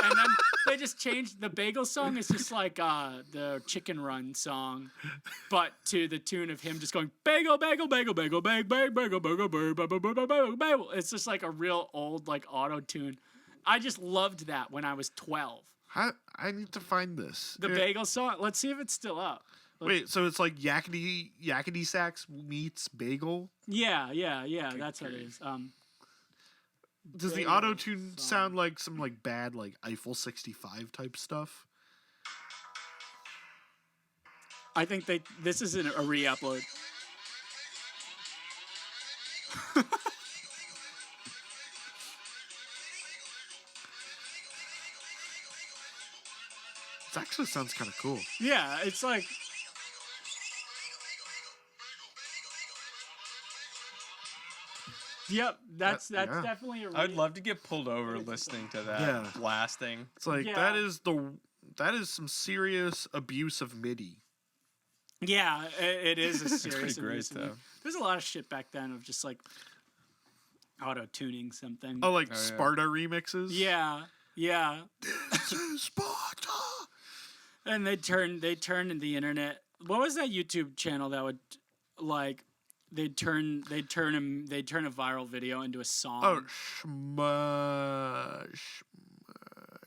And then they just changed the Bagel Song. It's just like the Chicken Run song, but to the tune of him just going, bagel, bagel, bagel, bagel, bagel, bagel, bagel, bagel, bagel, bagel, bagel. It's just like a real old like auto tune. I just loved that when I was 12. I need to find this. The Bagel Song. Let's see if it's still up. Wait, so it's like yakety sax meets bagel? Yeah. That's what it is. Does the Bagel auto tune song. sound like some like bad like Eiffel 65 type stuff? I think this isn't a re-upload. It actually sounds kind of cool. Yeah, it's like. Yep, that's yeah. definitely a. I'd love to get pulled over listening to that Yeah. blasting. It's like Yeah. that is some serious abuse of MIDI. Yeah, it is a It's serious. pretty great abuse of it. though. There's a lot of shit back then of just like auto tuning something. Oh, like yeah. Sparta remixes? Yeah. This is Sparta! And they turned the internet. What was that YouTube channel that would like they'd turn a viral video into a song? Oh,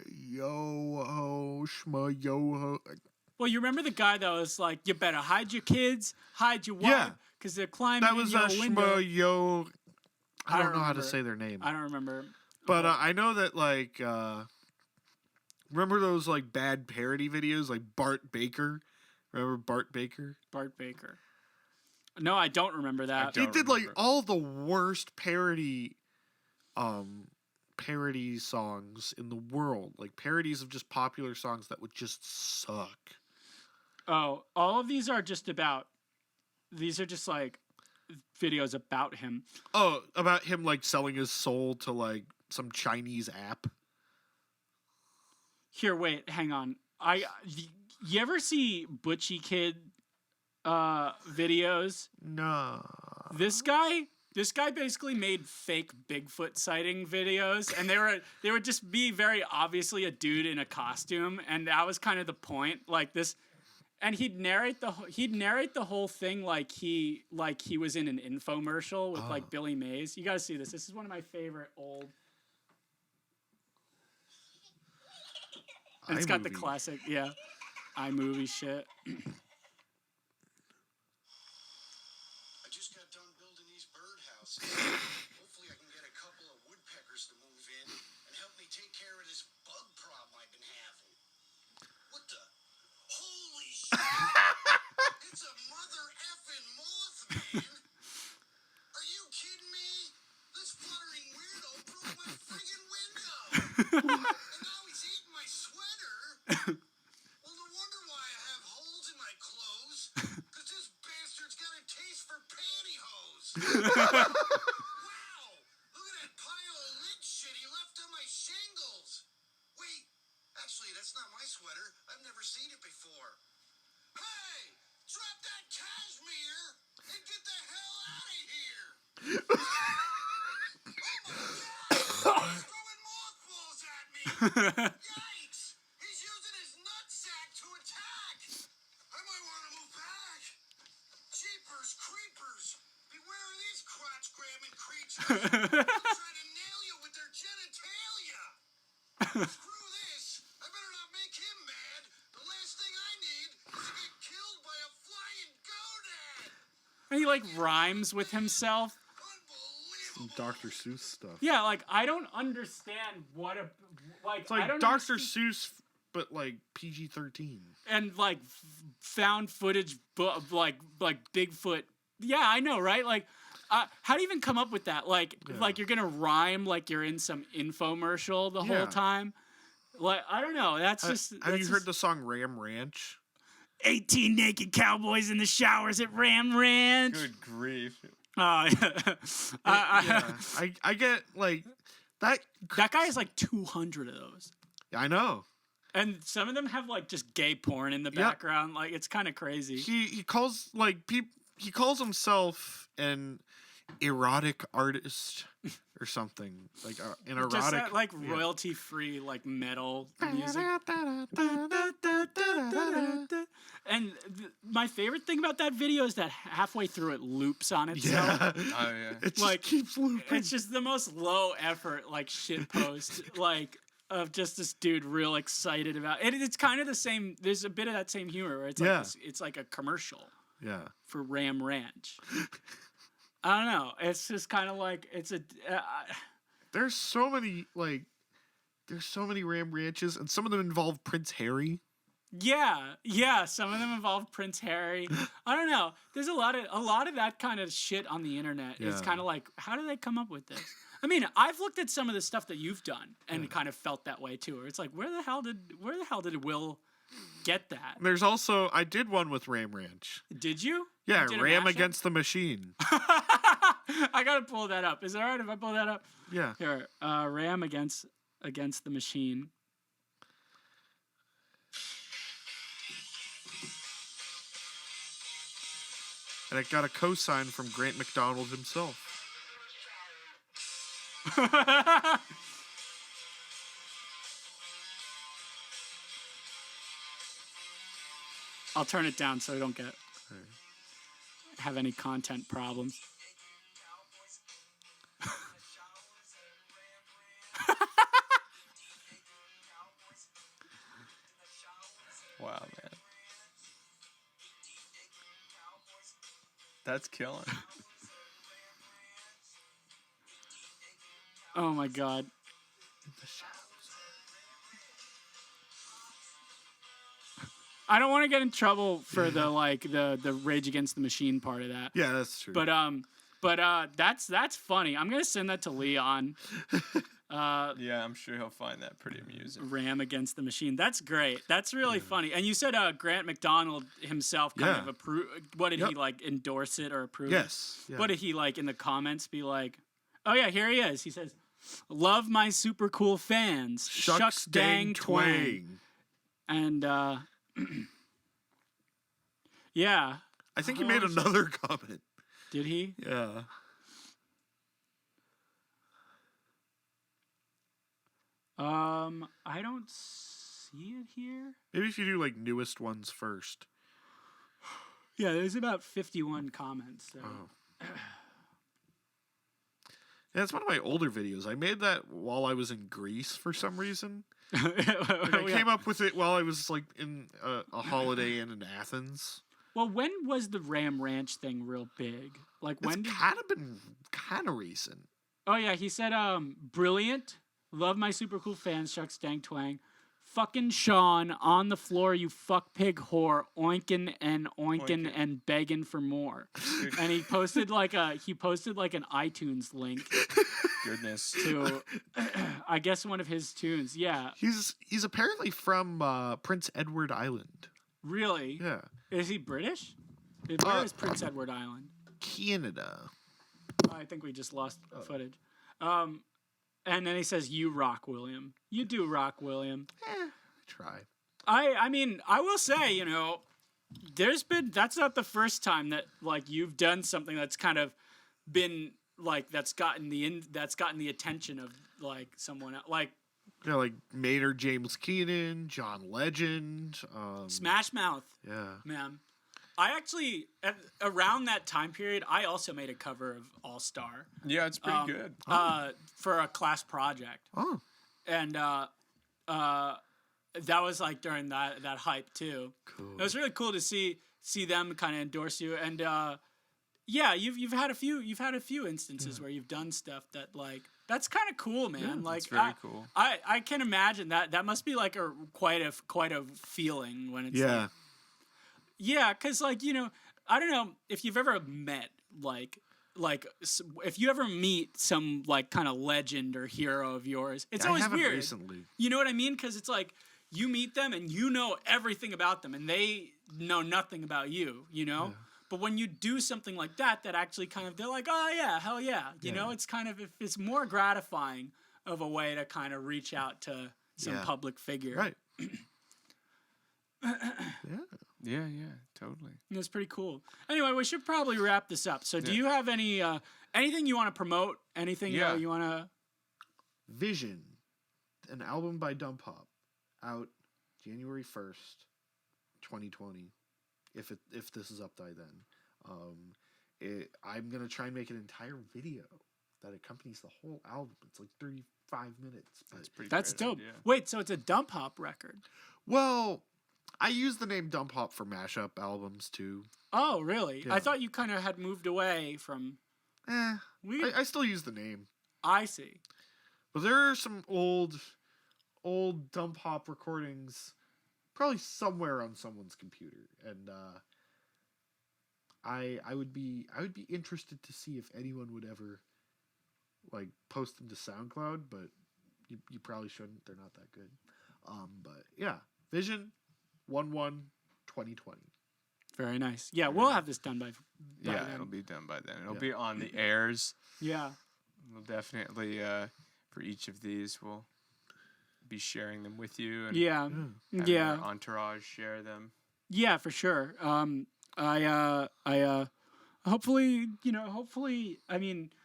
yo-ho. Well, you remember the guy that was like, "You better hide your kids, hide your wife, Yeah. because they're climbing That in was your a window." yo. I don't know how to remember. say their name. I don't remember. But I know that, like, remember those, like, bad parody videos, like Bart Baker? Remember Bart Baker? Bart Baker. No, I don't remember that. He don't did, like, remember. all the worst parody songs in the world. Like, parodies of just popular songs that would just suck. Oh, all of these are just about. These are just like videos about him. Oh, about him, like, selling his soul to, like, some Chinese app. Here, wait, hang on. You ever see Butchie Kid videos? No. This guy basically made fake Bigfoot sighting videos, and they would just be very obviously a dude in a costume, and that was kind of the point. Like this, and he'd narrate the whole thing like he was in an infomercial with like Billy Mays. You guys see this? This is one of my favorite old. And it's got the iMovie. classic, iMovie shit. I just got done building these birdhouses. Hopefully I can get a couple of woodpeckers to move in and help me take care of this bug problem I've been having. What the? Holy shit! It's a mother effing moth, man! Are you kidding me? This fluttering weirdo broke my friggin' window! And now he's eating my sweater! Well, no wonder why I have holes in my clothes. Because this bastard's got a taste for pantyhose. Wow! Look at that pile of lint shit he left on my shingles. Wait, actually, that's not my sweater. I've never seen it before. Hey! Drop that cashmere and get the hell out of here! Oh my God! He's throwing mothballs at me! Yikes! He's using his nutsack to attack! I might want to move back. Jeepers creepers! Beware of these crotch-grabbing creatures! They'll try to nail you with their genitalia! Screw this! I better not make him mad! The last thing I need is to get killed by a flying gonad! And he like rhymes with himself. Some Unbelievable! Dr. Seuss stuff. Yeah, like I don't understand what a like. It's I like don't Dr. understand- Seuss, but like PG-13. and like found footage, like Bigfoot. Yeah, I know, right? Like, how do you even come up with that? Like you're gonna rhyme like you're in some infomercial the Yeah. whole time. Like I don't know. That's just. Have you heard the song Ram Ranch? 18 naked cowboys in the showers at Ram Ranch? Good grief. Yeah. I get like that. That guy has like 200 of those. I know. And some of them have like just gay porn in the background. Like it's kind of crazy. He calls like he calls himself an erotic artist or something like an erotic Just that, like royalty free like metal music. And my favorite thing about that video is that halfway through it loops on itself. Yeah. Oh yeah. It just Like, keeps looping. It's just the most low effort like shit post. Like of just this dude real excited about it. It's kind of the same. There's a bit of that same humor where it's like Yeah. it's like a commercial Yeah. for Ram Ranch. I don't know. It's just kind of like it's a. There's so many Ram Ranches, and some of them involve Prince Harry. Yeah. Some of them involve Prince Harry. I don't know. There's a lot of that kind of shit on the internet. It's Yeah. kind of like, how do they come up with this? I mean, I've looked at some of the stuff that you've done and kind of felt that way too. Where it's like, where the hell did Will get that? There's also I did one with Ram Ranch. Did you? Yeah, You did a Ram mashup? Against the Machine. I gotta pull that up. Is it alright if I pull that up? Yeah. Here, Ram against the Machine. And it got a cosign from Grant McDonald himself. I'll turn it down so I don't have any content problems. Wow, man. That's killing. Oh my god. I don't want to get in trouble for the Rage Against the Machine part of that. Yeah, that's true. But that's funny. I'm gonna send that to Leon. Yeah, I'm sure he'll find that pretty amusing. Ram Against the Machine. That's great. That's really funny. And you said Grant McDonald himself kind of approved. What did he like endorse it or approve? Yes. Yeah. What did he like in the comments be like? Oh yeah, here he is. He says, "Love my super cool fans. Shucks dang twang." And yeah. I think he made another comment. Did he? Yeah. I don't see it here. Maybe if you do like newest ones first. Yeah, there's about 51 comments. So. Oh. Yeah, it's one of my older videos. I made that while I was in Greece for some reason. I came up with it while I was like in a Holiday Inn in Athens. Well, when was the Ram Ranch thing real big? Like when? It's kind of been kind of recent. Oh yeah, he said, brilliant. Love my super cool fans, Shucks Dang Twang. Fucking Sean, on the floor, you fuck pig whore, oinkin' and begging for more. And he posted like an iTunes link Goodness. to, I guess, one of his tunes. Yeah, He's apparently from Prince Edward Island. really. Yeah. Is he British? Where is Prince Edward Island? Canada. I think we just lost footage. And then he says, "You rock, William. You do rock, William." Try. I mean, I will say, that's not the first time that like you've done something that's kind of been like that's gotten the attention of like someone else. Like Yeah, like Maynard James Keenan, John Legend. Smash Mouth, Yeah. man. I actually around that time period, I also made a cover of All Star. Yeah, it's pretty good. For a class project. Oh. And that was like during that hype too. Cool. It was really cool to see them kind of endorse you. And yeah, you've had a few instances where you've done stuff that like that's kind of cool, man. Yeah, like It's very cool. I can imagine that must be like quite a feeling when it's Yeah. yeah, because like I don't know if you've ever met like if you ever meet some like kind of legend or hero of yours, it's I always haven't weird. recently. You know what I mean? Because it's like you meet them and you know everything about them, and they know nothing about you. But when you do something like that actually kind of they're like, oh yeah, hell yeah. You know, it's kind of it's more gratifying of a way to kind of reach out to some public figure. Right. Yeah, totally. It's pretty cool. Anyway, we should probably wrap this up. So, do you have any anything you want to promote? Anything you want to? Vision, an album by Dumb Pop, out January 1st, 2020. If this is up by then, I'm gonna try and make an entire video that accompanies the whole album. It's like 35 minutes. But, That's pretty. That's great dope. idea. Wait, so it's a dump hop record? well, I use the name Dump Hop for mashup albums too. Oh, really? Yeah. I thought you kind of had moved away from. I still use the name. I see. But there are some old Dump Hop recordings, probably somewhere on someone's computer, and I would be interested to see if anyone would ever like post them to SoundCloud, but you probably shouldn't. They're not that good. But yeah, Vision 1/1/2020. Very nice. Yeah, we'll have this done by Yeah, then. it'll be done by then. It'll Yeah. be on the airs. Yeah. We'll definitely for each of these we'll be sharing them with you and Yeah. have Yeah. our entourage share them. Yeah, for sure. Hopefully,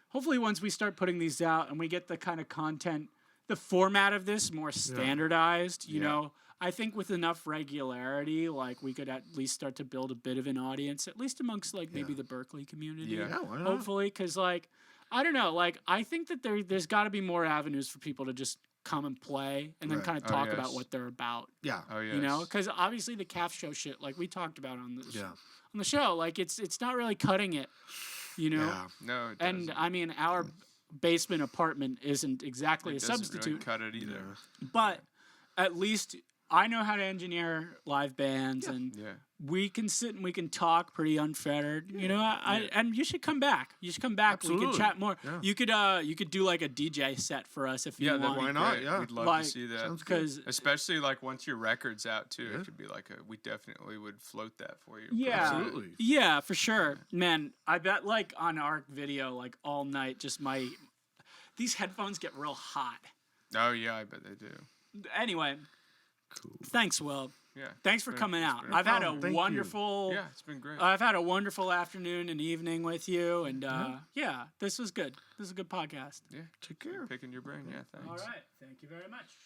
hopefully once we start putting these out and we get the kind of content, the format of this more standardized, you Yeah. know, I think with enough regularity, like we could at least start to build a bit of an audience, at least amongst like maybe the Berkeley community. Yeah. Yeah, why not? Hopefully, because like, I don't know, like I think that there's got to be more avenues for people to just come and play and then Right. kind of Oh, talk yes. about what they're about. Yeah. Oh yeah. You know, because obviously the calf show shit, like we talked about on the Yeah. on the show, like it's not really cutting it, you know. Yeah. No, it And doesn't. I mean, our basement apartment isn't exactly It a doesn't substitute, really cut it either. but at least I know how to engineer live bands, and Yeah. we can sit and we can talk pretty unfettered. You know, and you should come back. You should come back. We Absolutely. can chat more. Yeah. You could do like a DJ set for us if you Yeah, that'd want. be Why not? great. Yeah. We'd love Like, to see that. sounds good. Because Especially like once your record's out too, Yeah. it could be like we definitely would float that for you. yeah, Absolutely. yeah, for sure, man. I bet like on our video, like all night, just these headphones get real hot. Oh yeah, I bet they do. Anyway, Cool. thanks, Will. Yeah. Thanks for It's coming been- out. it's I've had a problem. Thank you. wonderful. Yeah, it's been great. I've had a wonderful afternoon and evening with you, and yeah, this was good. This is a good podcast. yeah. Take care. Picking your brain. Yeah, thanks. All right, thank you very much.